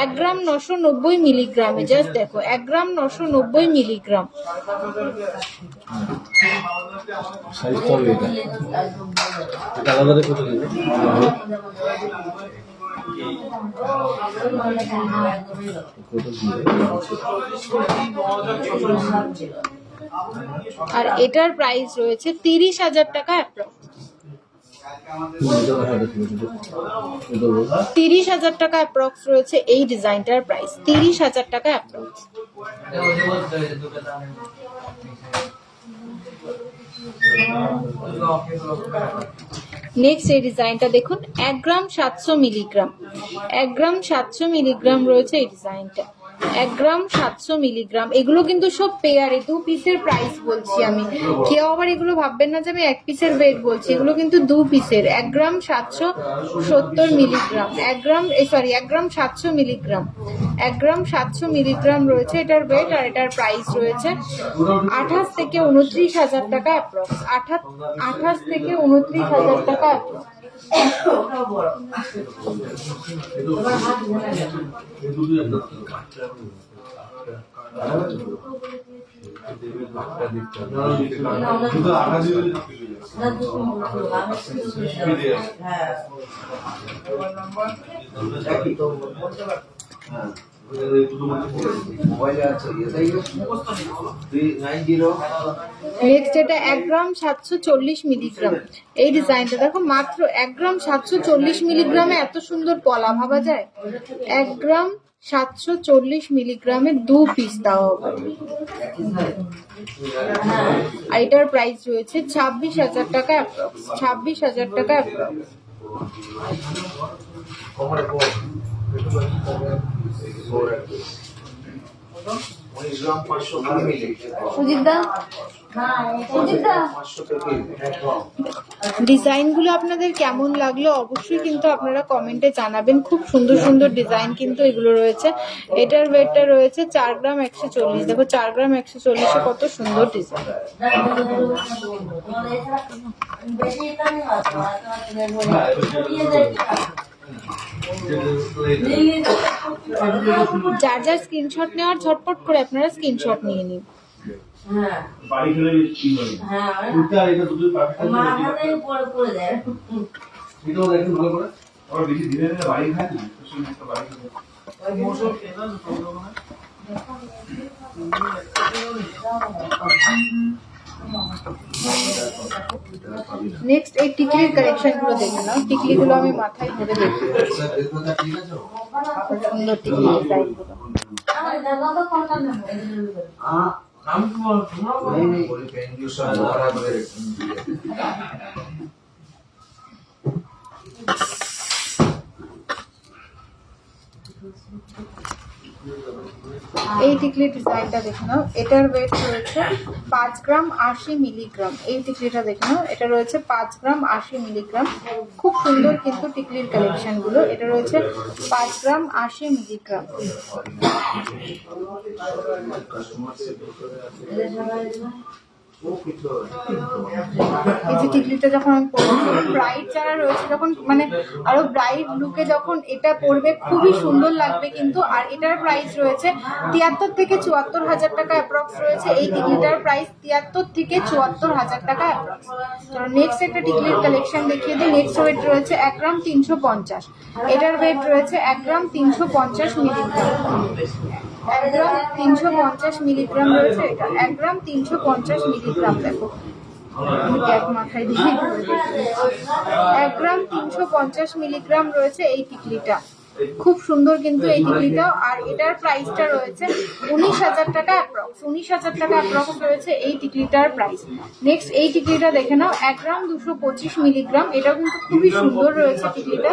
1 গ্রাম 990 মিলিগ্রামে, জাস্ট দেখো 1 গ্রাম 990 মিলিগ্রাম। আর এটার প্রাইস রয়েছে 30 হাজার টাকা অ্যাপ্রক্স। 30 হাজার টাকা অ্যাপ্রক্স রয়েছে এই ডিজাইনটার প্রাইস, 30 হাজার টাকা অ্যাপ্রক্স। নেক্সট এই ডিজাইনটা দেখুন, 1 গ্রাম 700 মিলিগ্রাম, 1 গ্রাম 700 মিলিগ্রাম রয়েছে এই ডিজাইনটা। 1 গ্রাম 700 মিলিগ্রাম। এগুলো কিন্তু সব পেয়ারে, 2 পিসের প্রাইস বলছি আমি। কেউ আবার এগুলো ভাববেন না যে আমি 1 পিসের ওয়েট বলছি, এগুলো কিন্তু 2 পিসের। 1 গ্রাম 770 মিলিগ্রাম, 1 গ্রাম 700 মিলিগ্রাম, 1 গ্রাম 700 মিলিগ্রাম রয়েছে এটার ওয়েট। আর এটার প্রাইস রয়েছে 28 থেকে 29 হাজার টাকা অ্যাপ্রক্স, 28 থেকে 29 হাজার টাকা অ্যাপ্রক্স। নেক্সট এটা 1 গ্রাম 740 মিলিগ্রাম। এই ডিজাইনটা দেখো, মাত্র 1 গ্রাম 740 মিলিগ্রামে এত সুন্দর পলা, ভাবা যায়? 1 গ্রাম 740 মিলিগ্রামে 2 পিস দাও হবে। আর এটার প্রাইস রয়েছে 26 হাজার টাকা অ্যাপ্রক্স, 26 হাজার টাকা অ্যাপ্রক্স। সুজিতদা, সুজিতদা, ডিজাইনগুলো আপনাদের কেমন লাগলো অবশ্যই কিন্তু আপনারা কমেন্টে জানাবেন। খুব সুন্দর সুন্দর ডিজাইন কিন্তু এগুলো রয়েছে। এটার ওয়েটটা রয়েছে 4 গ্রাম 140। দেখো 4 গ্রাম 140 কত সুন্দর ডিজাইন। যার যার স্ক্রিনশট নেওয়ার ঝটপট করে আপনারা স্ক্রিনশট নিয়ে নিন। বাড়ি খেলে কি হবে? উল্টা এটা দুটো পাখি মা হাতে পড়ে যায়। এটাও দেখেন ভালো করে। আর বেশি ধীরে ধীরে বাড়ি খায় না। শুনে একটা বাড়ি খায়। ওই মোশন খেলা না প্রবলেম না। নেক্সট এই টিকলির কালেকশন গুলো দেখে নাও। টিকলি গুলো আমি মাথায় ধরে দেখি। সুন্দর টিকলি ডিজাইন গুলো। এই টিকলি ডিজাইনটা দেখে নাও। এটার ওয়েট রয়েছে 5 গ্রাম 80 মিলিগ্রাম। এই টিকলিটা দেখে নাও, এটা রয়েছে 5 গ্রাম 80 মিলিগ্রাম। খুব সুন্দর কিন্তু টিকলির কালেকশন গুলো। এটা রয়েছে 5 গ্রাম 80 মিলিগ্রাম। এই যে টিকলিটা যখন আমি পরবো, ব্রাইট যারা রয়েছে যখন মানে আরো ব্রাইট লুকে যখন এটা পরবে খুবই সুন্দর লাগবে কিন্তু। আর এটার প্রাইস রয়েছে 73 থেকে 74 হাজার টাকা অ্যাপ্রক্স রয়েছে। এই টিকলিটার প্রাইস 73 থেকে 74 হাজার টাকা অ্যাপ্রক্স। চলো নেক্সট একটা টিকলির কালেকশন দেখিয়ে দিই। নেক্সট ওয়েট রয়েছে 1 গ্রাম 350। এটার ওয়েট রয়েছে 1 গ্রাম 350 মিলিগ্রাম। 1 গ্রাম 350 মিলিগ্রাম রয়েছে এটা। 1 গ্রাম 350 মিলিগ্রাম। দেখো এক মাথায় দিয়ে 1 গ্রাম 350 মিলিগ্রাম রয়েছে এই টিকলিটা। খুব সুন্দর কিন্তু এই টিকলিটা। আর এটার প্রাইসটা রয়েছে 19,000 টাকা অ্যাপ্রক্স। 19,000 টাকা অ্যাপ্রক্স রয়েছে এই টিকলিটার প্রাইস। নেক্সট এই টিকলিটা দেখে নাও। 1 গ্রাম 225 মিলিগ্রাম। এটা কিন্তু খুবই সুন্দর রয়েছে টিকলিটা।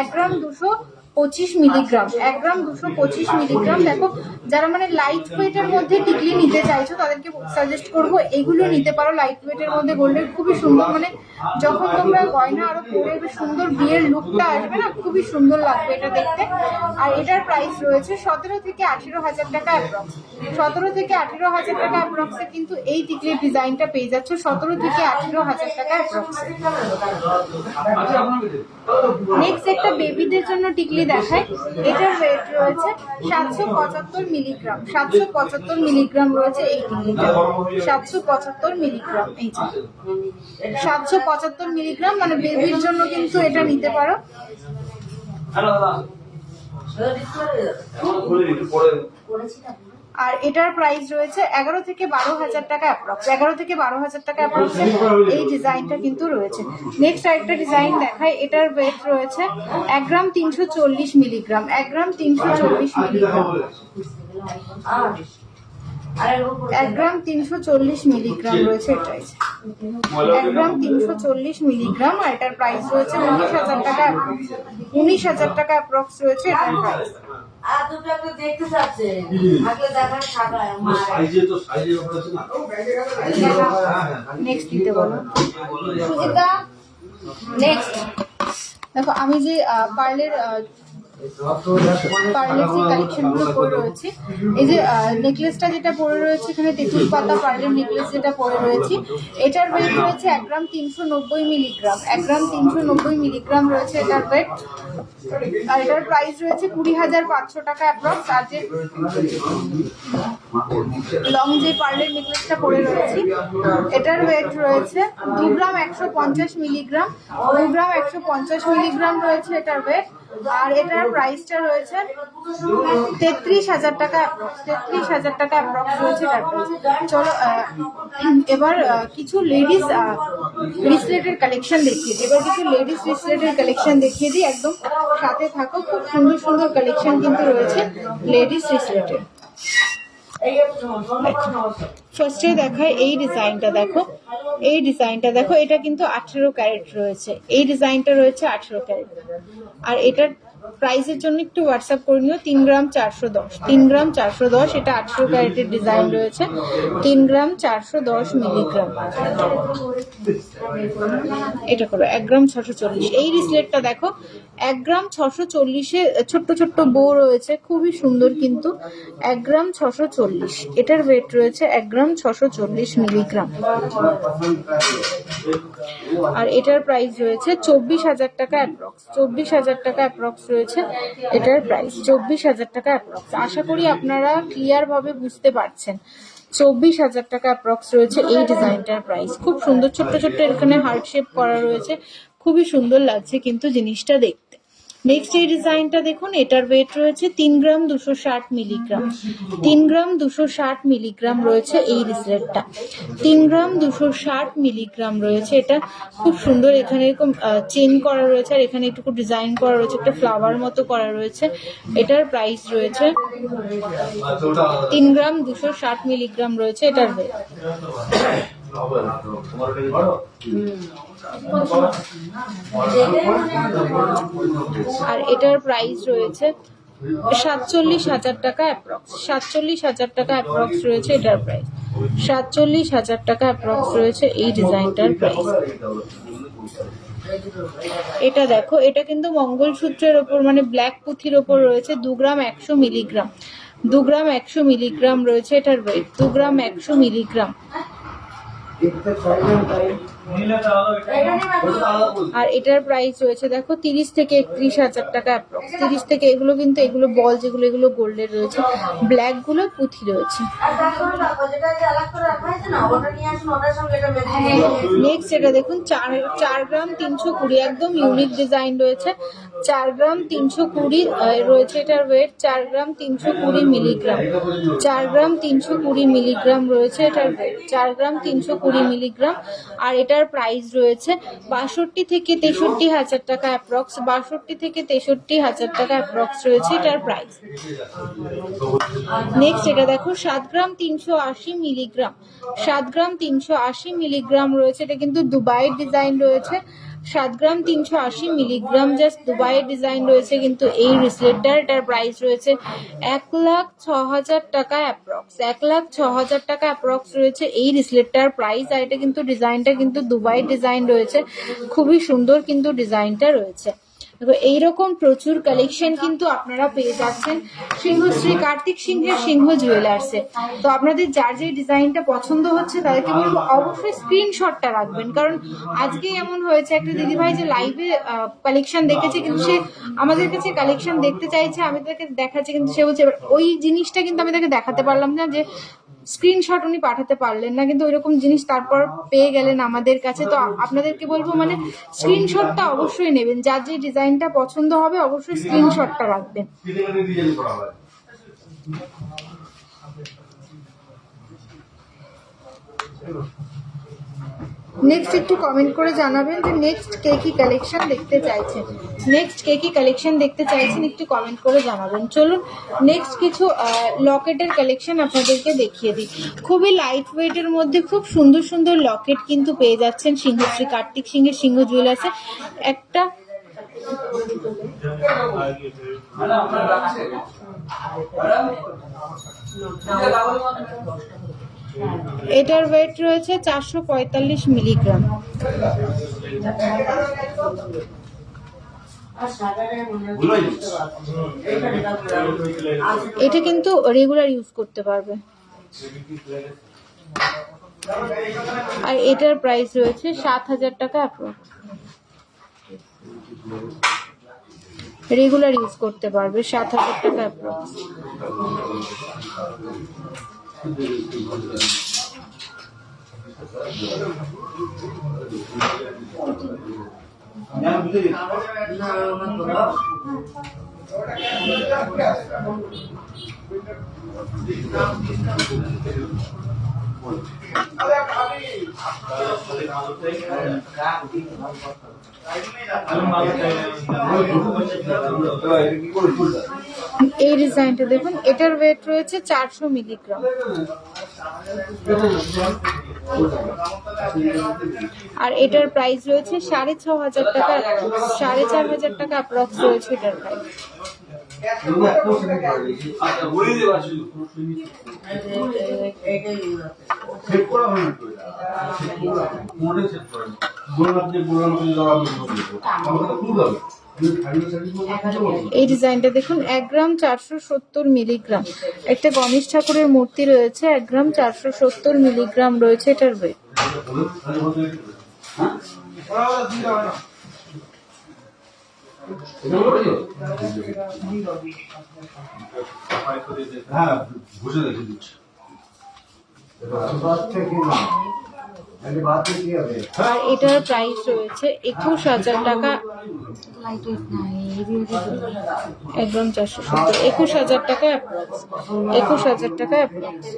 1 গ্রাম 225 মিলিগ্রাম। 1 গ্রাম 225 মিলিগ্রাম। দেখো যারা মানে লাইট ওয়েটের মধ্যে টিকলি নিতে চাইছো তাদেরকে সাজেস্ট করবো এগুলো নিতে পারো। লাইট ওয়েটের মধ্যে গোল্ডের খুবই সুন্দর, মানে যখন তোমরা গয়না আরো পরে সুন্দর বিয়ের লুকটা আসবে না, খুবই সুন্দর লাগবে এটা দেখতে। আর এটার প্রাইস রয়েছে 17 থেকে 18 হাজার টাকা অ্যাপ্রক্স। 17 থেকে 18 হাজার টাকা অ্যাপ্রক্সে কিন্তু এই টিকলির ডিজাইনটা পেয়ে যাচ্ছ। 17 থেকে 18 হাজার টাকা অ্যাপ্রক্সে। নেক্সট একটা বেবিদের জন্য টিকলি দেখায়। এটার ওয়েট রয়েছে 775 মিলিগ্রাম। 775 মিলিগ্রাম রয়েছে এই টিকলিটা। 775 মিলিগ্রাম। এই যে 775 মিলিগ্রাম, মানে বেবির জন্য কিন্তু এটা নিতে পারো। আর এটার প্রাইস রয়েছে 11 থেকে 12 হাজার টাকা অ্যাপ্রক্স। 11 থেকে 12 হাজার টাকা অ্যাপ্রক্স এই ডিজাইনটা কিন্তু রয়েছে। নেক্সট আরেকটা ডিজাইন দেখাই। এটার ওয়েট রয়েছে 1 গ্রাম 340 মিলিগ্রাম। 1 গ্রাম 340 মিলিগ্রাম। 1 গ্রাম 340 মিলিগ্রাম রয়েছে এটাই। 1 গ্রাম 340 মিলিগ্রাম। আর এটার প্রাইস রয়েছে 19,000 টাকা। 19,000 টাকা অ্যাপ্রক্স রয়েছে এটার প্রাইস। নেক্সট দিতে বলো সুজিতা। নেক্সট দেখো আমি যে পার্লের পার্লের যে কালেকশন গুলো পরে রয়েছে, এই যে নেকলেসটা যেটা পরে রয়েছে এখানে তেঁতুল পাতা পার্লের নেকলেস যেটা পরে রয়েছে, এটার ওয়েট রয়েছে 1 গ্রাম 390 মিলিগ্রাম। 1 গ্রাম 390 মিলিগ্রাম রয়েছে এটার ওয়েট। আর এটার প্রাইস রয়েছে 20,500 টাকা অ্যাপ্রক্স। আর যে লং যে পার্লের নেকলেসটা পরে রয়েছে এটার ওয়েট রয়েছে 2 গ্রাম 150 মিলিগ্রাম। 2 গ্রাম 150 মিলিগ্রাম রয়েছে এটার ওয়েট। আর এটার প্রাইসটা রয়েছে 33,000 টাকা অ্যাপ্রক্স। 33,000 টাকা অ্যাপ্রক্স রয়েছে এটার প্রাইস। চলো এবার কিছু লেডিস রিসলেটের কালেকশন দেখিয়ে দিই। এবার কিছু লেডিস রিসলেটের কালেকশন দেখিয়ে দিই, একদম সাথে থাকো। খুব সুন্দর সুন্দর কালেকশন কিন্তু রয়েছে লেডিস রিসলেটের। ফার্স্টে দেখায় এই ডিজাইনটা। দেখো এই ডিজাইনটা দেখো, এটা কিন্তু 18 ক্যারেট রয়েছে। এই ডিজাইনটা রয়েছে 18 ক্যারেট। আর এটার প্রাইসের জন্য একটু হোয়াটসঅ্যাপ করে নিও। 3 গ্রাম 410, 3 গ্রাম 410, এটা 800 ক্যারেটের ডিজাইন রয়েছে। 3 গ্রাম 410 মিলিগ্রাম। এটা করো 1 গ্রাম 640। এই রিসলেটটা দেখো 1 গ্রাম 640-এ ছোট্ট ছোট্ট বো রয়েছে, খুবই সুন্দর কিন্তু। 1 গ্রাম 640, এটার ওয়েট রয়েছে 1 গ্রাম 640 মিলিগ্রাম। আর এটার প্রাইস রয়েছে 24,000 টাকা অ্যাপ্রক্স। 24,000 টাকা অ্যাপ্রক্স রয়েছে এটার প্রাইস, 24,000 টাকা অ্যাপ্রক্স। আশা করি আপনারা ক্লিয়ার ভাবে বুঝতে পারছেন। 24,000 টাকা অ্যাপ্রক্স রয়েছে এই ডিজাইনটার প্রাইস। খুব সুন্দর ছোট্ট ছোট্ট এখানে হার্ট শেপ করা রয়েছে, খুবই সুন্দর লাগছে কিন্তু জিনিসটা দেখতে। নেক্সট এই ডিজাইনটা দেখুন, এটার ওয়েট রয়েছে 3 গ্রাম 260 মিলিগ্রাম। 3 গ্রাম 260 মিলিগ্রাম রয়েছে এই রিসলেটটা। 3 গ্রাম 260 মিলিগ্রাম রয়েছে এটা। খুব সুন্দর এখানে এরকম চেন করা রয়েছে, আর এখানে একটু ডিজাইন করা রয়েছে, একটা ফ্লাওয়ার মতো করা রয়েছে। এটার প্রাইস রয়েছে 3 গ্রাম 260 মিলিগ্রাম রয়েছে এটার ওয়েট। আর এটার প্রাইস রয়েছে 47,000 টাকা অ্যাপ্রক্স। 47,000 টাকা অ্যাপ্রক্স রয়েছে এটার প্রাইস। 47,000 টাকা অ্যাপ্রক্স রয়েছে এই ডিজাইনটার প্রাইস। এটা দেখো, এটা কিন্তু মঙ্গলসূত্রের ওপর মানে ব্ল্যাক পুঁথির ওপর রয়েছে। 2 গ্রাম 100 মিলিগ্রাম। 2 গ্রাম 100 মিলিগ্রাম রয়েছে এটার ওয়েট। 2 গ্রাম 100 মিলিগ্রাম। আর এটার প্রাইস রয়েছে দেখো 30 থেকে 31,000 টাকা অ্যাপ্রক্স। 30 থেকে, এগুলো কিন্তু এগুলো বল যেগুলো, এগুলো গোল্ডের রয়েছে, ব্ল্যাক গুলো পুঁথি রয়েছে। নেক্সট এটা দেখুন 4 গ্রাম 320, একদম ইউনিক ডিজাইন রয়েছে। 4 গ্রাম 320 রয়েছে এটার ওয়েট। 4 গ্রাম 320 মিলিগ্রাম। 4 গ্রাম 320 মিলিগ্রাম রয়েছে এটার ওয়েট। 4 গ্রাম 320 মিলিগ্রাম। আর এটার প্রাইস রয়েছে 62 থেকে 63,000 টাকা অ্যাপ্রক্স। 62 থেকে 63,000 টাকা অ্যাপ্রক্স রয়েছে এটার প্রাইস। নেক্সট এটা দেখো 7 গ্রাম 380 মিলিগ্রাম। 7 গ্রাম 380 মিলিগ্রাম রয়েছে। এটা কিন্তু দুবাইয়ের ডিজাইন রয়েছে। 7 গ্রাম 380 মিলিগ্রাম জাস্ট দুবাইয়ের ডিজাইন রয়েছে কিন্তু এই রিসলেটটার। এটার প্রাইস রয়েছে 1,06,000 টাকা অ্যাপ্রক্স। 1,06,000 টাকা অ্যাপ্রক্স রয়েছে এই রিসলেটটার প্রাইস। আর এটা কিন্তু ডিজাইনটা কিন্তু দুবাইয়ের ডিজাইন রয়েছে, খুবই সুন্দর কিন্তু ডিজাইনটা রয়েছে। এইরকম প্রচুর কালেকশন কিন্তু আপনারা পেয়ে যাচ্ছেন সিংহশ্রী কার্তিক সিংহের সিংহ জুয়েলার্সে। তো আপনাদের যার যে ডিজাইনটা পছন্দ হচ্ছে তাদেরকে বলবো অবশ্যই স্ক্রিনশটটা রাখবেন, কারণ আজকে এমন হয়েছে একটা দিদিভাই যে লাইভে কালেকশন দেখেছে কিন্তু সে আমাদের কাছে কালেকশন দেখতে চাইছে, আমি তাকে দেখাচ্ছি কিন্তু সে বলছে ওই জিনিসটা কিন্তু আমি তাকে দেখাতে পারলাম না, যে স্ক্রিনশট উনি পাঠাতে পারলেন না, কিন্তু ওইরকম জিনিস তারপর পেয়ে গেলেন আমাদের কাছে। তো আপনাদেরকে বলবো মানে স্ক্রিনশটটা অবশ্যই নেবেন, যার যে ডিজাইনটা পছন্দ হবে অবশ্যই স্ক্রিনশটটা রাখবেন। নেক্সট একটু কমেন্ট করে জানাবেন যে নেক্সট কে কি কালেকশন দেখতে চাইছেন। নেক্সট কে কি কালেকশন দেখতে চাইছেন একটু কমেন্ট করে জানাবেন। চলুন নেক্সট কিছু লকেটের কালেকশন আপনাদেরকে দেখিয়ে দিই। খুবই লাইট ওয়েটের মধ্যে খুব সুন্দর সুন্দর লকেট কিন্তু পেয়ে যাচ্ছেন সিংহশ্রী কার্তিক সিংহের সিংহ জুয়েলার্সে। একটা এটার ওয়েট রয়েছে 445 মিলিগ্রাম। এটা কিন্তু রেগুলার ইউজ করতে পারবে। আর এটার প্রাইস রয়েছে 7,000 টাকা অ্যাপ্রক্স। রেগুলার ইউজ করতে পারবে, 7,000 টাকা অ্যাপ্রক্স। এই ডিজাইনটা দেখুন, এটার ওয়েট রয়েছে 400 মিলিগ্রাম। আর এটার প্রাইস রয়েছে 6,500 টাকা, 4,500 টাকা অ্যাপ্রক্স রয়েছে এটার প্রাইস। এই ডিজাইনটা দেখুন, 1 গ্রাম 470 মিলিগ্রাম। একটা গণেশ ঠাকুরের মূর্তি রয়েছে, 1 গ্রাম 470 মিলিগ্রাম রয়েছে এটার ওয়েট। হ্যাঁ, বুঝে দেখে দিচ্ছি। আর এটার প্রাইস রয়েছে 21,000 টাকা। 1 গ্রাম 470, 21,000 টাকা অ্যাপ্রক্স, 21,000 টাকা অ্যাপ্রক্স।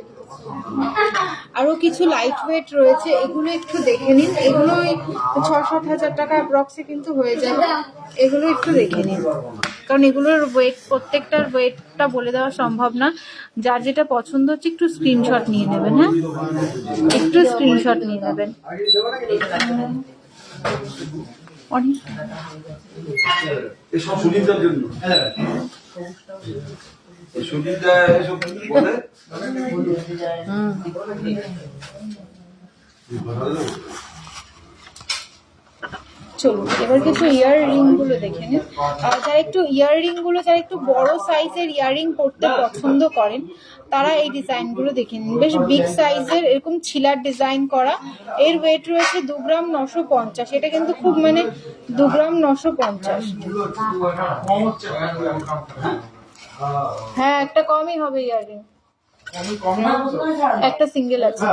আরো কিছু লাইট ওয়েট রয়েছে, এগুলো একটু দেখে নিন। এগুলো 6-7 হাজার টাকা অ্যাপ্রক্সে কিন্তু হয়ে যাবে, এগুলো একটু দেখে নিন, কারণ এগুলোর ওয়েট, প্রত্যেকটার ওয়েটটা বলে দেওয়া সম্ভব না। যার যেটা পছন্দ হচ্ছে একটু স্ক্রিনশট নিয়ে নেবেন। হ্যাঁ, একটু স্ক্রিনশট নিয়ে নেবেন। অনেক এসব সুবিধার জন্য, হ্যাঁ, এই সুবিধা এসব বলে চলুন এবার কিছু ইয়াররিং গুলো দেখে নিন। যারা একটু ইয়াররিং গুলো, যারা একটু বড় সাইজের ইয়াররিং পরতে পছন্দ করেন, তারা এই ডিজাইন গুলো দেখে নিন। বেশ বিগ সাইজের এরকম ছিলার ডিজাইন করা। এর ওয়েট রয়েছে 2 গ্রাম 950। এটা কিন্তু খুব মানে 2 গ্রাম 950। হ্যাঁ, একটা কমই হবে ইয়াররিং, একটা সিঙ্গেল আছে।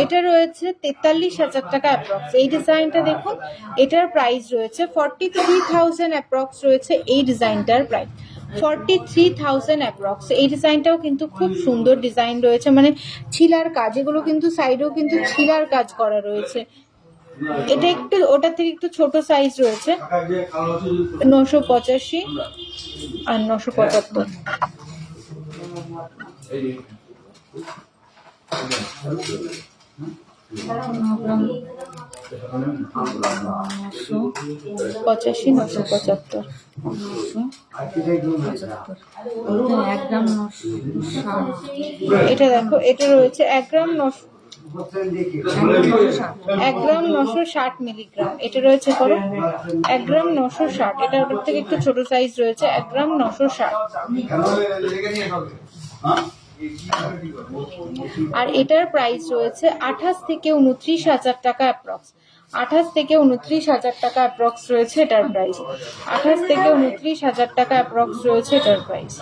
এটা রয়েছে 43,000 টাকা অ্যাপ্রক্স। এই ডিজাইনটা দেখুন, এটার প্রাইস রয়েছে 43,000 অ্যাপ্রক্স রয়েছে এই ডিজাইনটার প্রাইস, 43,000 অ্যাপ্রক্স। এই ডিজাইনটাও কিন্তু খুব সুন্দর ডিজাইন রয়েছে, মানে ছিলার কাজ, এগুলো কিন্তু সাইডেও কিন্তু ছিলার কাজ করা রয়েছে। এটা একটু ওটার থেকে একটু ছোট সাইজ রয়েছে, 985 আর 975। পঁচাশি, 975। এটা দেখো, এটা রয়েছে 1 গ্রাম 960 মিলিগ্রাম। এটা রয়েছে কত? 1 গ্রাম 960। এটা ওটার থেকে একটু ছোট সাইজ রয়েছে, 1 গ্রাম 960। আর এটার প্রাইস রয়েছে 28 থেকে 29,000 টাকা অ্যাপ্রক্স। 28 থেকে 29,000 টাকা অ্যাপ্রক্স রয়েছে এটার প্রাইস। 28 থেকে 29,000 টাকা অ্যাপ্রক্স রয়েছে এটার প্রাইস।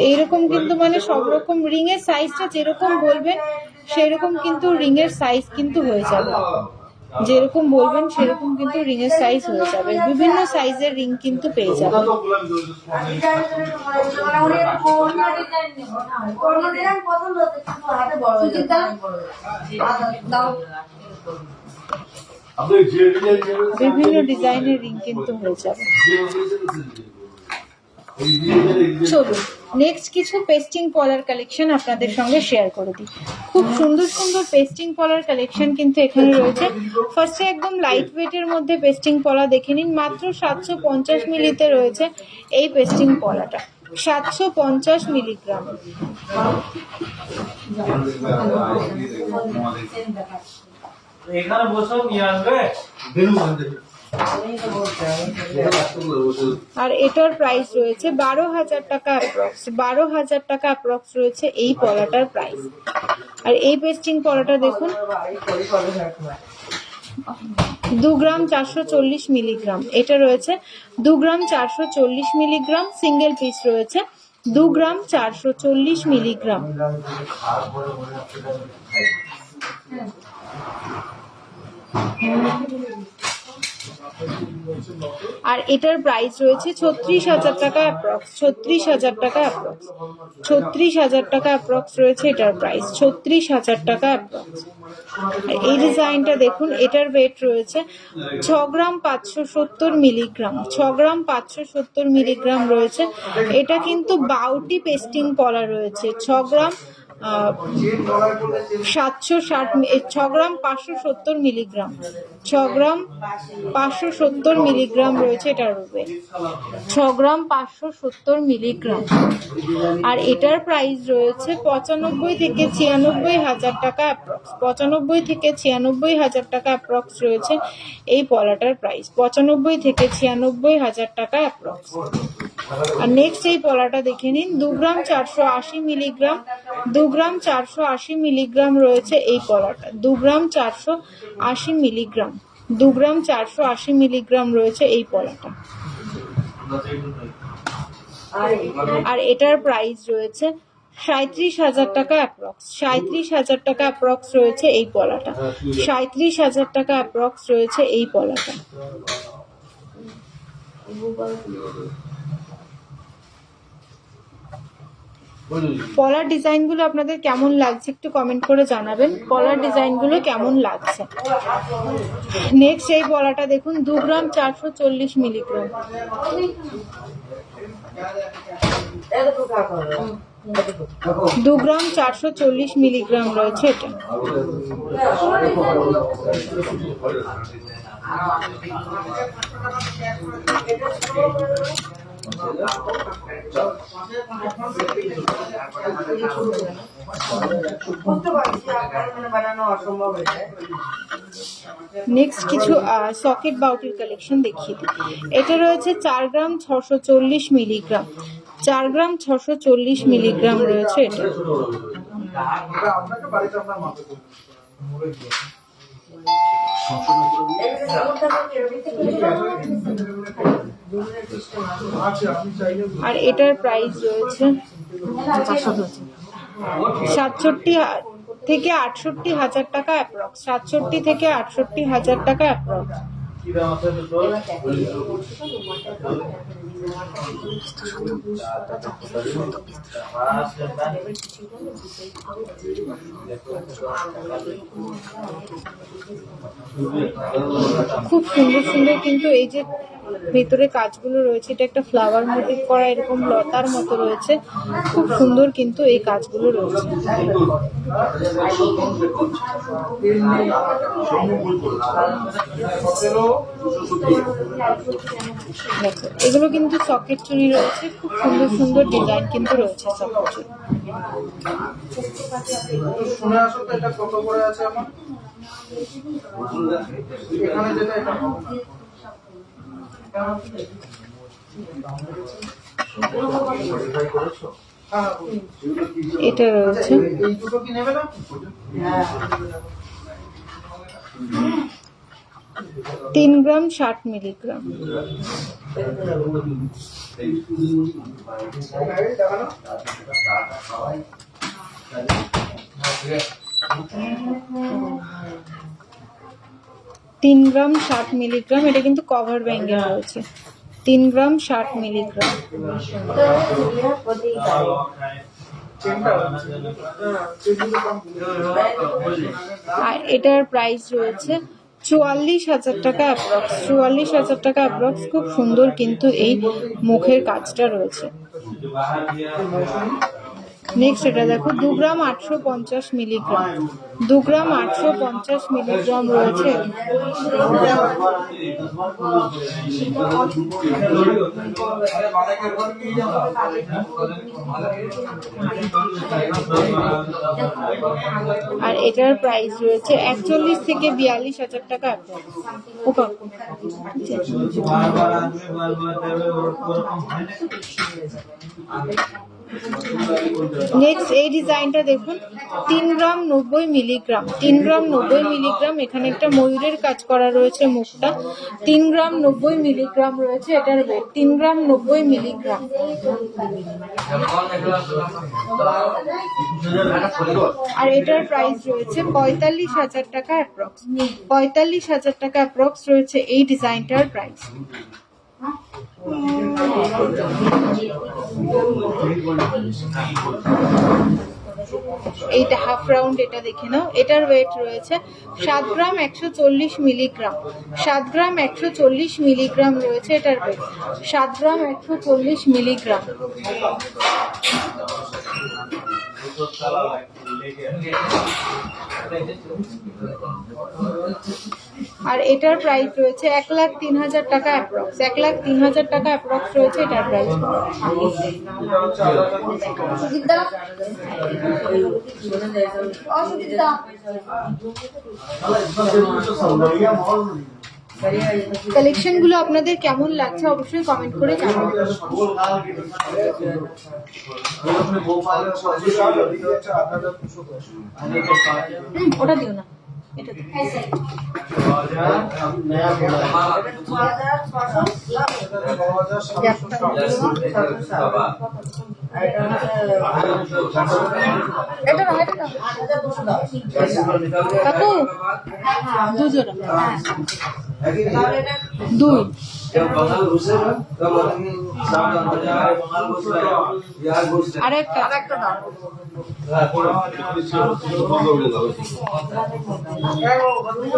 এইরকম কিন্তু মানে সব রকম রিং এর সাইজটা যেরকম বলবেন সেরকম কিন্তু রিং এর সাইজ কিন্তু হয়ে যাবে, যেরকম বলবেন সেরকম কিন্তু রিং এর সাইজ হয়ে যাবে। বিভিন্ন সাইজের রিং কিন্তু পেয়ে যাবেন। বিভিন্ন ডিজাইনের রিং কিন্তু হয়ে যাবে। চলুন নেক্সট কিছু পেস্টিং পলার কালেকশন আপনাদের সঙ্গে শেয়ার করে দিই। খুব সুন্দর সুন্দর পেস্টিং পলার কালেকশন কিন্তু এখানে রয়েছে। ফার্স্টে একদম লাইট ওয়েটের মধ্যে পেস্টিং পলা দেখে নিন। মাত্র 750 মিলিতে রয়েছে এই পেস্টিং পলাটা, 750 মিলিগ্রাম। এখানে বসেও নিয়ে আসবে। আর এটার প্রাইস রয়েছে 12,000 টাকা অ্যাপ্রক্স। 12,000 টাকা অ্যাপ্রক্স রয়েছে এই পলাটার প্রাইস। আর এই পেস্টিং পলাটা দেখুন, 2 গ্রাম 440 মিলিগ্রাম। এটা রয়েছে 2 গ্রাম 440 মিলিগ্রাম। সিঙ্গেল পিস রয়েছে 2 গ্রাম 440 মিলিগ্রাম। আর এটার প্রাইস রয়েছে 36,000 টাকা অ্যাপ্রক্স, 36,000 টাকা অ্যাপ্রক্স, 36,000 টাকা অ্যাপ্রক্স রয়েছে এটার প্রাইস, 36,000 টাকা অ্যাপ্রক্স। এই ডিজাইনটা দেখুন, এটার ওয়েট রয়েছে 6 গ্রাম 570 মিলিগ্রাম, 6 গ্রাম 570 মিলিগ্রাম রয়েছে। এটা কিন্তু বাউটি পেস্টিং পলা রয়েছে, 6 গ্রাম 6 গ্রাম 570 মিলিগ্রাম, 6 গ্রাম 570 মিলিগ্রাম রয়েছে এটার ওয়েট, 6 গ্রাম 570 মিলিগ্রাম। আর এটার প্রাইস রয়েছে 95 থেকে 96,000 টাকা অ্যাপ্রক্স, 95 থেকে 96,000 টাকা অ্যাপ্রক্স রয়েছে এই পলাটার প্রাইস, 95 থেকে 96,000 টাকা অ্যাপ্রক্স। আর নেক্সট এই পলাটা দেখে নিন, 2 গ্রাম 480 মিলিগ্রাম, 2 গ্রাম 480 মিলিগ্রাম রয়েছে এই পলাটা, 2 গ্রাম 480 মিলিগ্রাম, 2 গ্রাম 480 মিলিগ্রাম রয়েছে এই পলাটা। আর এটার প্রাইস রয়েছে 37,000 টাকা অ্যাপ্রক্স, 37,000 টাকা অ্যাপ্রক্স রয়েছে এই পলাটা, 37,000 টাকা অ্যাপ্রক্স রয়েছে এই পলাটা। পলার ডিজাইনগুলো আপনাদের কেমন লাগছে একটু কমেন্ট করে জানাবেন, পলার ডিজাইনগুলো কেমন লাগছে। নেক্সট এই পলাটা দেখুন, 2 গ্রাম 440 মিলিগ্রাম, 2 গ্রাম 440 মিলিগ্রাম রয়েছে এটা। নেক্সট কিছু সকেট বাউটির কালেকশন দেখিয়ে দিই। এটা রয়েছে 4 গ্রাম 640 মিলিগ্রাম, 4 গ্রাম 640 মিলিগ্রাম রয়েছে এটা। আর এটার প্রাইস রয়েছে 67 থেকে 68,000 টাকা অ্যাপ্রক্স, 67 থেকে 68,000 টাকা অ্যাপ্রক্স। খুব সুন্দর সুন্দর কিন্তু এই যে ভেতরে কাজগুলো রয়েছে, এটা একটা ফ্লাওয়ার মোটিভ করা এরকম লতার মতো রয়েছে, খুব সুন্দর কিন্তু এই কাজগুলো রয়েছে। এগুলো কিন্তু সকেট চুড়ি রয়েছে, খুব সুন্দর সুন্দর ডিজাইন কিন্তু রয়েছে সকেট চুড়ি। শুনে আসো তো এটা কত করে আছে এখন এখানে যেটা এটা রয়েছে এই দুটো কি নেবে না? 3 গ্রাম 60 মিলিগ্রাম। তিন গ্রাম 60 মিলিগ্রাম, এটা কিন্তু কভার ব্যাঙ্গেল রয়েছে, 3 গ্রাম 60 মিলিগ্রাম। আর এটার প্রাইস রয়েছে 44,000 টাকা অ্যাপ্রক্স, 44,000 টাকা অ্যাপ্রক্স। খুব সুন্দর কিন্তু এই মুখের কাজটা রয়েছে। নেক্সট এটা দেখো, 2 গ্রাম 850 মিলিগ্রাম, 2 গ্রাম 850 মিলিগ্রাম রয়েছে। আর এটার প্রাইস রয়েছে 41 থেকে 42,000 টাকা। নেক্সট এই ডিজাইনটা দেখুন, 3 গ্রাম 90 মিলিগ্রাম, 3 গ্রাম 90 মিলিগ্রাম। এখানে একটা ময়ূরের কাজ করা রয়েছে মুখটা। 3 গ্রাম 90 মিলিগ্রাম রয়েছে এটার ওয়েট, 3 গ্রাম 90 মিলিগ্রাম। আর এটার প্রাইস রয়েছে 45,000 টাকা অ্যাপ্রক্স, 45,000 টাকা অ্যাপ্রক্স রয়েছে এই ডিজাইনটার প্রাইস। এইটা হাফ রাউন্ড, এটা দেখে নাও। এটার ওয়েট রয়েছে 7 গ্রাম 140 মিলিগ্রাম, 7 গ্রাম 140 মিলিগ্রাম রয়েছে এটার ওয়েট, 7 গ্রাম 140 মিলিগ্রাম। আর এটার প্রাইস রয়েছে 1,03,000 টাকা অ্যাপ্রক্স, 1,03,000 টাকা অ্যাপ্রক্স রয়েছে এটার প্রাইস। কালেকশন গুলো আপনাদের কেমন লাগছে অবশ্যই কমেন্ট করে জানাবেন। ওটা দিও না, এটা দিও। এটা না, এটা কাকু 2 জোড়া, 2। আরেকটা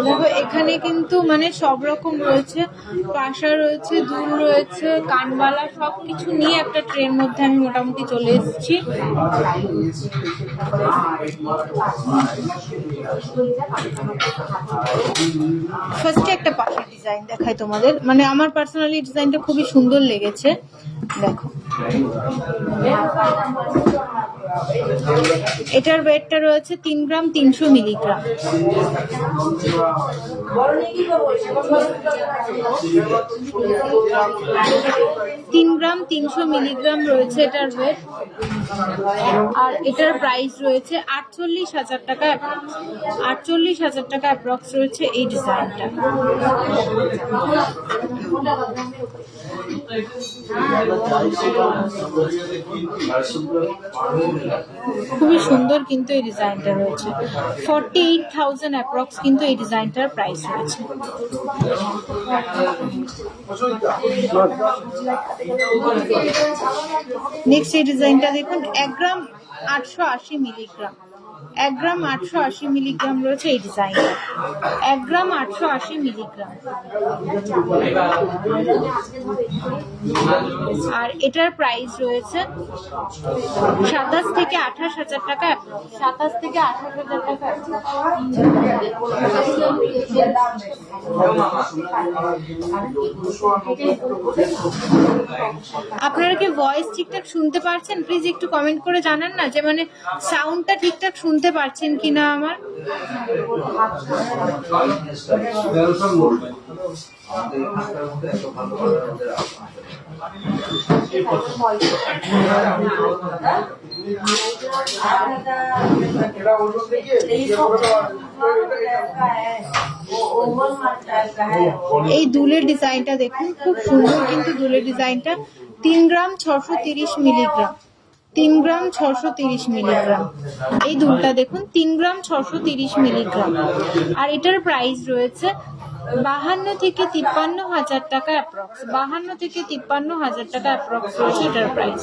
দেখো, এখানে কিন্তু মানে সব রকম রয়েছে, পাশা রয়েছে, দুল রয়েছে, কানবালা, সবকিছু নিয়ে একটা ট্রের মধ্যে আমি মোটামুটি চলে এসেছি। ফার্স্টে একটা পাশা ডিজাইন দেখাই তোমাদের, মানে আমার পার্সোনালি ডিজাইনটা খুবই সুন্দর লেগেছে। দেখো, এটার ওয়েটটা রয়েছে 3 গ্রাম 300 মিলিগ্রাম। 3 গ্রাম 300 মিলিগ্রাম রয়েছে এটার ওয়েট। আর এটার প্রাইস রয়েছে 48,000 টাকা, 48,000 টাকা অ্যাপ্রক্স রয়েছে এই ডিজাইনটা। খুবই সুন্দর কিন্তু এই ডিজাইনটা রয়েছে, 48,000 অ্যাপ্রক্স কিন্তু এই ডিজাইনটার প্রাইস রয়েছে। নেক্সট এই ডিজাইনটা দেখুন, 1 গ্রাম 880 মিলিগ্রাম, 1 গ্রাম 880 মিলিগ্রাম রয়েছে এই ডিজাইনটা, 1 গ্রাম 880 মিলিগ্রাম। আর এটার প্রাইস রয়েছে 27 থেকে 28,000 টাকা, 27 থেকে 28,000 টাকা। আপনারা কি ভয়েস ঠিকঠাক শুনতে পারছেন? প্লিজ একটু কমেন্ট করে জানান না, যে মানে সাউন্ডটা ঠিকঠাক শুনতে পারছেন কিনা আমার। এই দুলের ডিজাইনটা দেখুন, খুব সুন্দর কিন্তু দুলের ডিজাইনটা। 3 গ্রাম 630 মিলিগ্রাম, 3 গ্রাম 630 মিলিগ্রাম। এই দুলটা দেখুন, 3 গ্রাম 630 মিলিগ্রাম। আর এটার প্রাইস রয়েছে 52 থেকে 53,000 টাকা অ্যাপ্রক্স, 52 থেকে 53,000 টাকা অ্যাপ্রক্স রয়েছে এটার প্রাইস।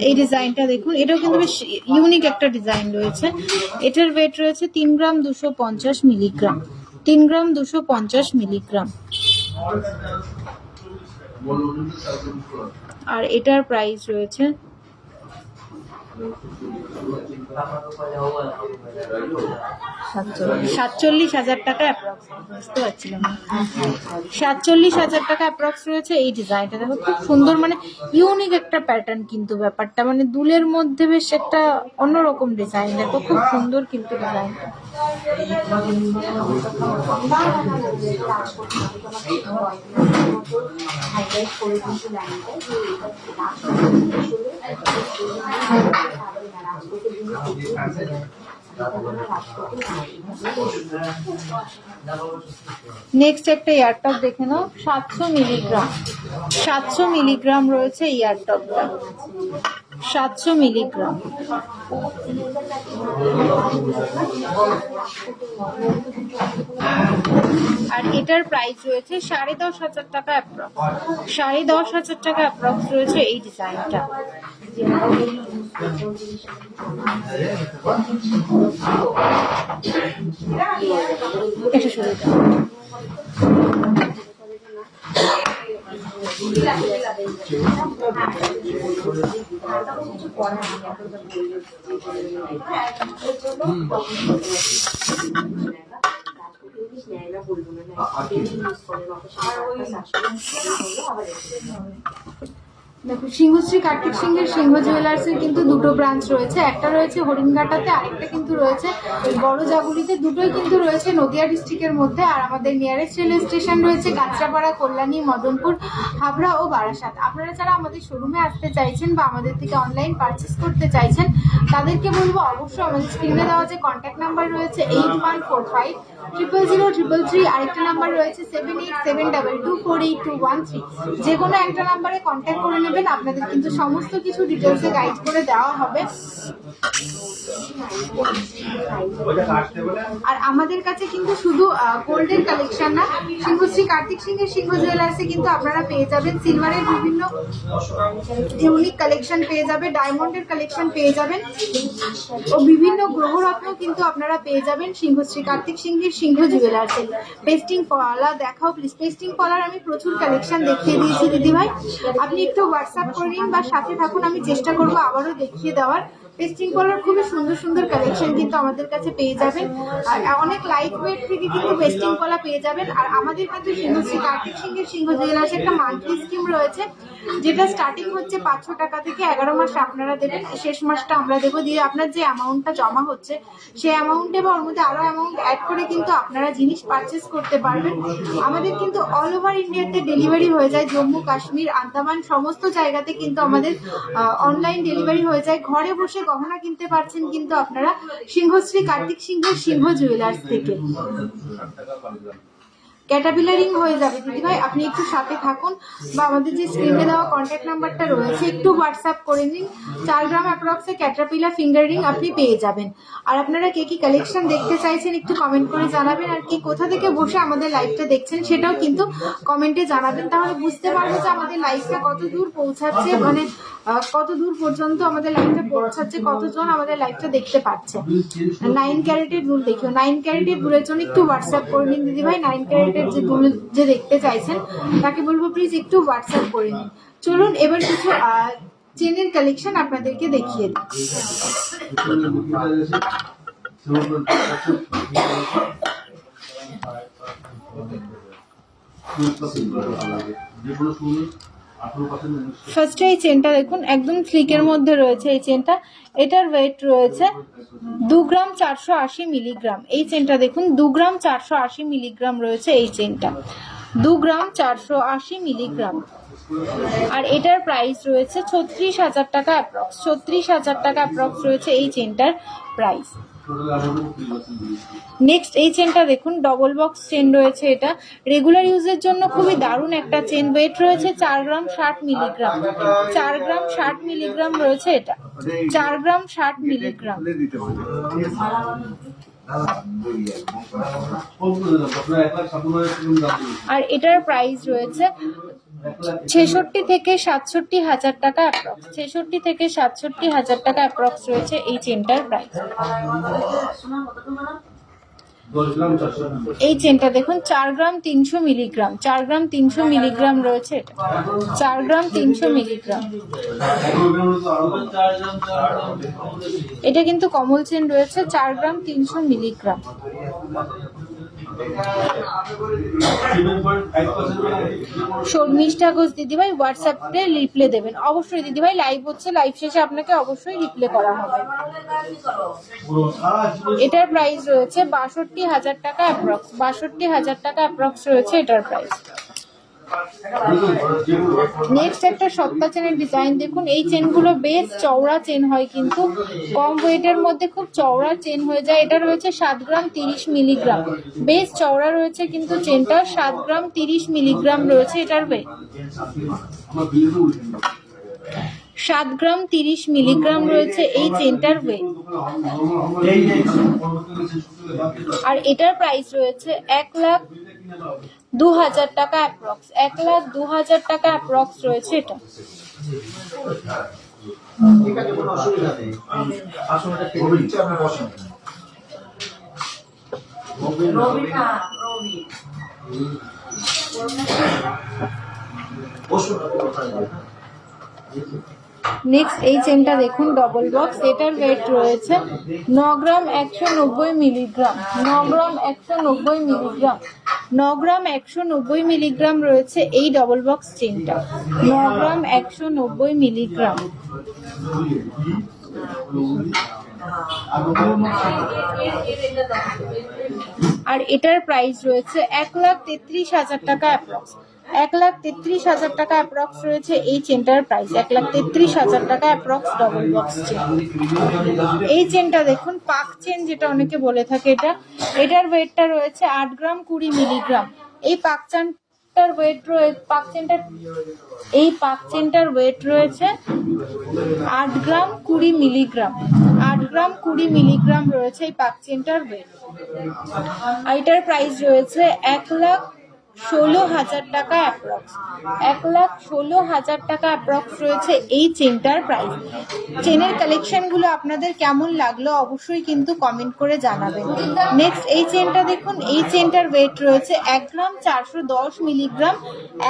এই ডিজাইনটা দেখুন, এটাও কিন্তু বেশ ইউনিক একটা ডিজাইন রয়েছে। এটার ওয়েট রয়েছে 3 গ্রাম 250 মিলিগ্রাম, 3 গ্রাম 250 মিলিগ্রাম। আর এটার প্রাইস রয়েছে সাতচল্লিশ হাজার টাকা অ্যাপ্রক্স, বুঝতে পারছিলাম না। 47,000 টাকা অ্যাপ্রক্স রয়েছে এই ডিজাইনটা। দেখো খুব সুন্দর, মানে ইউনিক একটা প্যাটার্ন কিন্তু ব্যাপারটা, মানে দুলের মধ্যে বেশ একটা অন্যরকম ডিজাইন। দেখো খুব সুন্দর কিন্তু ডিজাইনটা। নেক্সট একটা ইয়ারটপ দেখে নাও, 700 মিলিগ্রাম। 700 মিলিগ্রাম রয়েছে ইয়ারটপটা, 700 মিলিগ্রাম। আর এটার প্রাইস রয়েছে 10,500 টাকা অ্যাপ্রক্স। 10,500 টাকা অ্যাপ্রক্স রয়েছে এই ডিজাইনটা। এটা শুরু দেখো সিংহশ্রী কার্তিক সিংহের সিংহ জুয়েলার্সের কিন্তু দুটো ব্রাঞ্চ রয়েছে, একটা রয়েছে হরিণঘাটাতে, আরেকটা কিন্তু রয়েছে বড় জাগুলিতে। দুটোই কিন্তু রয়েছে নদিয়া ডিস্ট্রিক্টের মধ্যে। আর আমাদের নিয়ারেস্ট রেল স্টেশন রয়েছে কাঁচরাপাড়া, কল্যাণী, মদনপুর, হাবড়া ও বারাসাত। আপনারা যারা আমাদের শোরুমে আসতে চাইছেন বা আমাদের থেকে অনলাইন পারচেস করতে চাইছেন তাদেরকে বলবো অবশ্যই আমাদের স্ক্রিনে দেওয়া যে কন্ট্যাক্ট নাম্বার রয়েছে 8145000333, আরেকটা নাম্বার রয়েছে 7872248213, যে কোনো একটা নাম্বারে কন্ট্যাক্ট করে নেবেন। আপনাদের কিন্তু সমস্ত কিছু ডিটেলসে গাইড করে দেওয়া হবে। আর আমাদের কাছে কিন্তু শুধু গোল্ডের কালেকশন না, সিংহশ্রী কার্তিক সিংহের সিংহ জুয়েলার্সে কিন্তু আপনারা পেয়ে যাবেন সিলভারের বিভিন্ন ইউনিক কালেকশন পেয়ে যাবে, ডায়মন্ডের কালেকশন পেয়ে যাবেন ও বিভিন্ন গ্রহরত্ন কিন্তু আপনারা পেয়ে যাবেন সিংহশ্রী কার্তিক সিংহের সিংহ জুয়েলার্সে। পেস্টিং পলা দেখাও প্লিজ। পেস্টিং পলার আমি প্রচুর কালেকশন দেখিয়ে দিয়েছি দিদিভাই, আপনি একটু হোয়াটসঅ্যাপ করে নিন বা সাথে থাকুন, আমি চেষ্টা করবো আবারও দেখিয়ে দেওয়ার। পেস্টিং পলার খুবই সুন্দর সুন্দর কালেকশন কিন্তু আমাদের কাছে পেয়ে যাবেন। আর অনেক লাইট ওয়েট থেকে কিন্তু পেস্টিং পলা পেয়ে যাবেন। আর আমাদের কিন্তু সিংহশ্রী কার্তিক সিংহের সিংহ জুয়েলার্সে একটা মান্থলি স্কিম রয়েছে, যেটা স্টার্টিং হচ্ছে 500 টাকা থেকে। 11 মাস আপনারা দেবেন, শেষ মাসটা আমরা দেবো। দিয়ে আপনার যে অ্যামাউন্টটা জমা হচ্ছে সেই অ্যামাউন্টে বা ওর মধ্যে আরো অ্যামাউন্ট অ্যাড করে কিন্তু আপনারা জিনিস পারচেস করতে পারবেন। আমাদের কিন্তু অল ওভার ইন্ডিয়াতে ডেলিভারি হয়ে যায়, জম্মু কাশ্মীর, আন্দামান সমস্ত জায়গাতে কিন্তু আমাদের অনলাইন ডেলিভারি হয়ে যায়। ঘরে বসে গহনা কিনতে পারছেন কিন্তু আপনারা সিংহশ্রী কার্তিক সিংহের সিংহ জুয়েলার্স থেকে। ক্যাটাপিলারিং হয়ে যাবে দিদিভাই, আপনি একটু সাথে থাকুন বা আমাদের যে স্ক্রিনে দেওয়া কন্ট্যাক্ট নাম্বারটা রয়েছে একটু হোয়াটসঅ্যাপ করে নিন। 4 গ্রাম অ্যাপ্রক্সে ক্যাটাপিলার ফিঙ্গার রিং আপনি পেয়ে যাবেন। আর আপনারা কে কি কালেকশন দেখতে চাইছেন একটু কমেন্ট করে জানাবেন। আর কি কোথা থেকে বসে আমাদের লাইভটা দেখছেন সেটাও কিন্তু কমেন্টে জানাবেন, তাহলে বুঝতে পারবো যে আমাদের লাইভটা কত দূর পৌঁছাচ্ছে, মানে কত দূর পর্যন্ত আমাদের লাইভটা পৌঁছাচ্ছে, কতজন আমাদের লাইভটা দেখতে পাচ্ছে। 9 ক্যারেটের দুল দেখিও, 9 ক্যারেটের দুলের জন্য একটু হোয়াটসঅ্যাপ করে নিন দিদিভাই। 9 ক্যারেটের যে দুল যে দেখতে চাইছেন তাকে বলবো প্লিজ একটু হোয়াটসঅ্যাপ করে নিন। চলুন এবার কিছু চেনের কালেকশন আপনাদেরকে দেখিয়ে দিই। ফার্স্টে এই চেনটা দেখুন, একদম স্লিকের মধ্যে রয়েছে এই চেনটা। এটার ওয়েট রয়েছে 2 গ্রাম 480 মিলিগ্রাম। এই চেনটা দেখুন 2 গ্রাম 480 মিলিগ্রাম রয়েছে এই চেনটা, 2 গ্রাম 480 মিলিগ্রাম। আর এটার প্রাইস রয়েছে 36,000 টাকা অ্যাপ্রক্স। 36,000 টাকা অ্যাপ্রক্স রয়েছে এই চেনটার প্রাইস। নেক্সট এই চেনটা দেখুন, ডবল বক্স চেন রয়েছে। এটা রেগুলার ইউজের জন্য খুবই দারুণ একটা চেন। ওয়েট রয়েছে 4 গ্রাম 60 মিলিগ্রাম। 4 গ্রাম 60 মিলিগ্রাম রয়েছে এটা, 4 গ্রাম 60 মিলিগ্রাম। আর এটার প্রাইস রয়েছে 66 থেকে 67 হাজার টাকা অ্যাপ্রক্স। 66 থেকে 67 হাজার টাকা অ্যাপ্রক্স রয়েছে এই চেনটার প্রাইস। 10 গ্রাম 400 গ্রাম। এই চেনটা দেখুন 4 গ্রাম 300 মিলিগ্রাম, 4 গ্রাম 300 মিলিগ্রাম রয়েছে এটা, 4 গ্রাম 300 মিলিগ্রাম। 11 গ্রাম হলে তো আরো কম। এটা কিন্তু কমল চেন রয়েছে 4 গ্রাম 300 মিলিগ্রাম। 7.5% শর্মিষ্ঠা ঘোষ দিদিভাই হোয়াটসঅ্যাপে রিপ্লে দেবেন। অবশ্যই দিদিভাই, লাইভ হচ্ছে, লাইভ শেষে আপনাকে অবশ্যই রিপ্লে করা হবে। পুরো সারা জীবন এটার প্রাইস রয়েছে 62,000 টাকা অ্যাপ্রক্স, 62,000 টাকা অ্যাপ্রক্স রয়েছে এটার প্রাইস। নেক্সট একটা সত্তা চেনের ডিজাইন দেখুন। এই চেনগুলো বেশ চওড়া চেন হয়, কিন্তু কম ওয়েটের মধ্যে খুব চওড়া চেন হয়ে যায়। এটা রয়েছে 7 গ্রাম 30 মিলিগ্রাম, বেশ চওড়া রয়েছে কিন্তু চেনটা 7 গ্রাম 30 মিলিগ্রাম রয়েছে এটার ওয়েট। আমার বিলে তো উঠে 7 গ্রাম 30 মিলিগ্রাম রয়েছে এই চেনটার ওয়েট। এই পরবর্তীতে শেষ করতে বাকি আর এটার প্রাইস রয়েছে 1,02,000 টাকা অ্যাপ্রক্স, 1,02,000 টাকা অ্যাপ্রক্স রয়েছে এটা। ঠিক আছে, কোনো অসুবিধা নেই। আসলে এটা কেটে দিচ্ছি, আপনি বসেন। বসুন, আপনি কোথায় যাবেন? নেক্সট এই চেনটা দেখুন, ডবল বক্স, এটার ওয়েট রয়েছে 9 গ্রাম 190 মিলিগ্রাম, 9 গ্রাম 190 মিলিগ্রাম, 9 গ্রাম 190 মিলিগ্রাম রয়েছে এই ডবল বক্স চেনটা, 9 গ্রাম 190 মিলিগ্রাম। আর এটার প্রাইস রয়েছে 1,33,000 টাকা অ্যাপ্রক্স, 1,33,000 টাকা অ্যাপ্রক্স রয়েছে এই চেনটার প্রাইস, 1,33,000 টাকা অ্যাপ্রক্স ডবল বক্স চেন। এই চেনটা দেখুন, পাক চেন যেটা অনেকে বলে থাকে, এটার ওয়েটটা রয়েছে 8 গ্রাম 20 মিলিগ্রাম। এই পাক চেনটার ওয়েট রয়েছে, এই পাক চেনটার ওয়েট রয়েছে 8 গ্রাম 20 মিলিগ্রাম, 8 গ্রাম 20 মিলিগ্রাম রয়েছে এই পাক চেনটার ওয়েট। আর এটার প্রাইস রয়েছে 1,16,000 টাকা অ্যাপ্রক্স, 1,16,000 টাকা অ্যাপ্রক্স রয়েছে এই চেনটার প্রাইস। চেনের কালেকশনগুলো আপনাদের কেমন লাগলো অবশ্যই কিন্তু কমেন্ট করে জানাবেন। নেক্সট এই চেনটা দেখুন, এই চেনটার ওয়েট রয়েছে 1 গ্রাম 410 মিলিগ্রাম,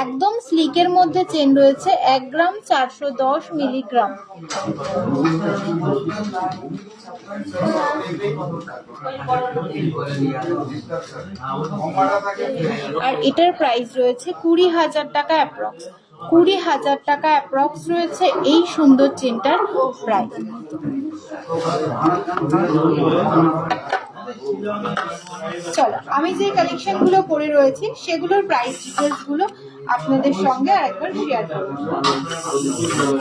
একদম স্লিকের মধ্যে চেন রয়েছে 1 গ্রাম 410 মিলিগ্রাম। আর এটার প্রাইস রয়েছে 20,000 টাকা অ্যাপ্রক্স, 20,000 টাকা অ্যাপ্রক্স রয়েছে এই সুন্দর চেনটার প্রাইস। চলো, আমি যে কালেকশন গুলো পরে রয়েছি সেগুলোর প্রাইস ডিটেলস গুলো আপনাদের সঙ্গে আরেকবার শেয়ার করব।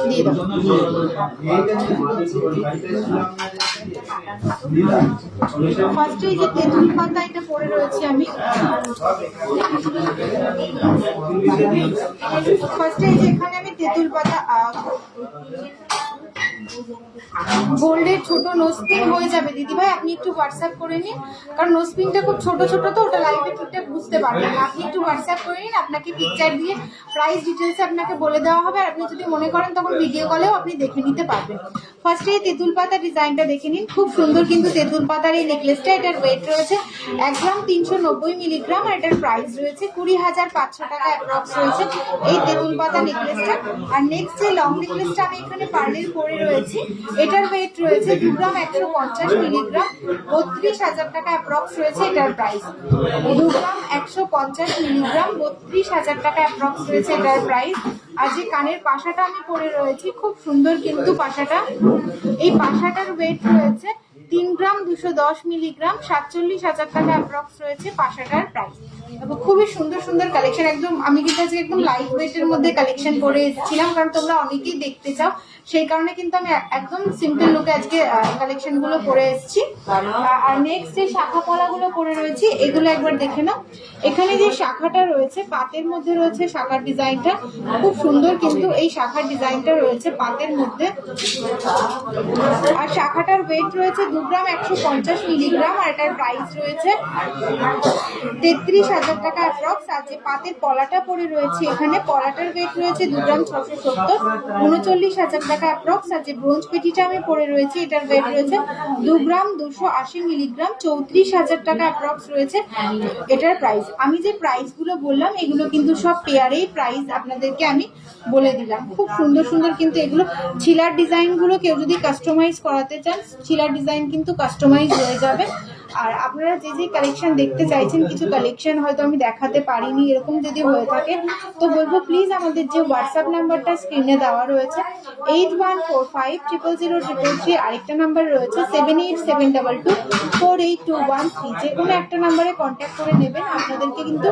দিয়ে দাও। ফার্স্টে এই যে তেঁতুল পাতা এটা পরে রয়েছে আমি, ফার্স্টে এই যে এখানে আমি তেঁতুল পাতা গোল্ডের ছোট নোজপিন হয়ে যাবে দিদিভাই, আপনি একটু হোয়াটসঅ্যাপ করে নিন, কারণ নোজপিনটা খুব ছোট ছোট তো ওটা লাইভে ঠিকঠাক বুঝতে পারবেন না। আপনি একটু হোয়াটসঅ্যাপ করে নিন, আপনাকে পিকচার দিয়ে প্রাইস ডিটেলস আপনাকে বলে দেওয়া হবে। আর আপনি যদি মনে করেন তখন ভিডিও কলেও আপনি দেখে নিতে পারবেন। ফার্স্টে এই তেঁতুল পাতা ডিজাইনটা দেখে নিন, খুব সুন্দর কিন্তু তেঁতুল পাতার এই নেকলেসটা। এটার ওয়েট রয়েছে 1 গ্রাম 390 মিলিগ্রাম, আর এটার প্রাইস রয়েছে 20,500 টাকা অ্যাপ্রক্স রয়েছে এই তেঁতুল পাতা নেকলেসটা। আর নেক্সট যে লং নেকলেসটা আমি এখানে পার্লের পরে রয়েছি, এটার ওয়েট রয়েছে 2 গ্রাম 150 মিলিগ্রাম, 32,000 টাকা অ্যাপ্রক্স রয়েছে এটার প্রাইস। 2 গ্রাম 150 মিলিগ্রাম, 32,000 টাকা অ্যাপ্রক্স রয়েছে এটার প্রাইস। আর যে কানের পাশাটা আমি পরে রয়েছি, খুব সুন্দর কিন্তু পাশাটা, এই পাশাটার ওয়েট রয়েছে 3 গ্রাম 210 মিলিগ্রাম, 47,000 টাকা অ্যাপ্রক্স রয়েছে পাশাটার প্রাইস। এবং খুবই সুন্দর সুন্দর কালেকশন, একদম আমি কিন্তু আজকে একদম লাইট ওয়েটের মধ্যে কালেকশন করে এসেছিলাম, কারণ তোমরা অনেকেই দেখতে চাও, সেই কারণে কিন্তু আমি একদম সিম্পল লুকে আজকে কালেকশন গুলো পরে এসেছি। আর নেক্সট যে শাখা পলাগুলো পরে রয়েছি এগুলো একবার দেখে নাও। এখানে যে শাখাটা রয়েছে পাতের মধ্যে রয়েছে শাখার ডিজাইনটা, খুব সুন্দর কিন্তু এই শাখার ডিজাইনটা রয়েছে পাতের মধ্যে। আর শাখাটার ওয়েট রয়েছে 2 গ্রাম 150 মিলিগ্রাম, আর এটার প্রাইস রয়েছে 33,000 30,000 টাকা অ্যাপ্রক্স। আর যে পাতের পলাটা পড়ে রয়েছে এখানে, পলাটার ওয়েট রয়েছে 2 গ্রাম 670, 39,000 টাকা অ্যাপ্রক্স। আর যে ব্রোঞ্জ পেটিটা আমি পড়ে রয়েছে এটার ওয়েট রয়েছে 2 গ্রাম 280 মিলিগ্রাম, 34,000 টাকা অ্যাপ্রক্স রয়েছে এটার প্রাইস। আমি যে প্রাইসগুলো বললাম এগুলো কিন্তু সব পেয়ারেই প্রাইস আপনাদেরকে আমি বলে দিলাম। খুব সুন্দর সুন্দর কিন্তু এগুলো ছিলার ডিজাইনগুলো কেউ যদি কাস্টমাইজ করাতে চান, ছিলার ডিজাইন কিন্তু কাস্টমাইজ হয়ে যাবে। আর আপনারা যে যে কালেকশন দেখতে চাইছেন, কিছু কালেকশন হয়তো আমি দেখাতে পারিনি, এরকম যদি হয়ে থাকে তো বলবো প্লিজ আমাদের যে হোয়াটসঅ্যাপ নাম্বারটা স্ক্রিনে দেওয়া রয়েছে 8145000333, আরেকটা নাম্বার রয়েছে 7872248213, যে কোনো একটা নাম্বারে কন্ট্যাক্ট করে নেবেন। আপনাদেরকে কিন্তু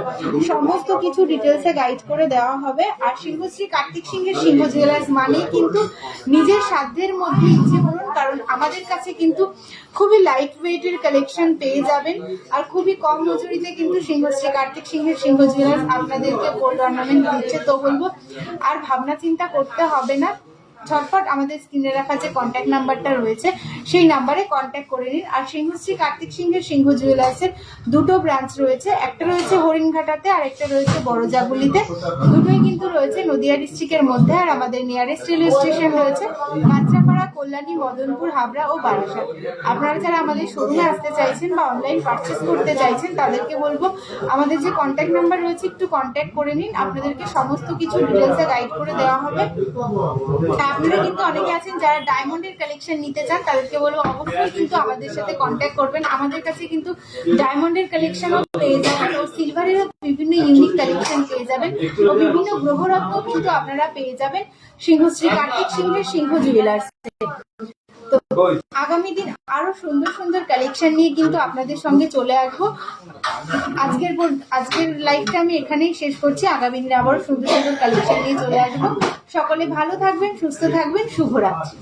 সমস্ত কিছু ডিটেলসে গাইড করে দেওয়া হবে। আর সিংহশ্রী কার্তিক সিংহের সিংহ জুয়েলার্স মানেই কিন্তু নিজের সাধ্যের মধ্যে ইচ্ছে করুন, কারণ আমাদের কাছে কিন্তু খুবই লাইট ওয়েটের কালেকশন পেয়ে যাবেন। আর খুবই কম মজুরিতে কিন্তু সিংহশ্রী কার্তিক সিংহের সিংহ জুয়েলার্স আপনাদেরকে গোল্ড অর্নামেন্ট দিচ্ছে। তো বলবো আর ভাবনা চিন্তা করতে হবে না, ঝটপট আমাদের স্ক্রিনে রাখা যে কন্ট্যাক্ট নাম্বারটা রয়েছে সেই নাম্বারে কন্ট্যাক্ট করে নিন। আর সিংহশ্রী কার্তিক সিংহের সিংহ জুয়েলার্সের দুটো ব্রাঞ্চ রয়েছে, একটা রয়েছে হরিণঘাটাতে আর একটা রয়েছে বড়জাগুলিতে। দুটোই কিন্তু রয়েছে নদিয়া ডিস্ট্রিক্টের মধ্যে। আর আমাদের নিয়ারেস্ট রেলওয়ে স্টেশন রয়েছে কাঁচরাপাড়া, কল্যাণী, মদনপুর, হাবড়া ও বারাসাত। আপনারা যারা আমাদের শোরুমে আসতে চাইছেন বা অনলাইন পারচেস করতে চাইছেন তাদেরকে বলবো আমাদের যে কন্ট্যাক্ট নাম্বার রয়েছে একটু কন্ট্যাক্ট করে নিন, আপনাদেরকে সমস্ত কিছু ডিটেলসে গাইড করে দেওয়া হবে। আপনারা কিন্তু অনেকে আছেন যারা ডায়মন্ডের কালেকশন নিতে চান, তাদেরকে বলবো অবশ্যই কিন্তু আমাদের সাথে কন্ট্যাক্ট করবেন। আমাদের কাছে কিন্তু ডায়মন্ডের কালেকশনও পেয়ে যাবেন ও সিলভারেরও বিভিন্ন ইউনিক কালেকশন পেয়ে যাবেন ও বিভিন্ন গ্রহরত্ন কিন্তু আপনারা পেয়ে যাবেন সিংহশ্রী কার্তিক সিংহের সিংহ জুয়েলার্স। তো আগামী দিন আরো সুন্দর সুন্দর কালেকশন নিয়ে কিন্তু আপনাদের সঙ্গে চলে আসবো। আজকের লাইভটা আমি এখানেই শেষ করছি। আগামী দিনে আবারও সুন্দর সুন্দর কালেকশন নিয়ে চলে আসবো। সকলে ভালো থাকবেন, সুস্থ থাকবেন, শুভরাত্রি।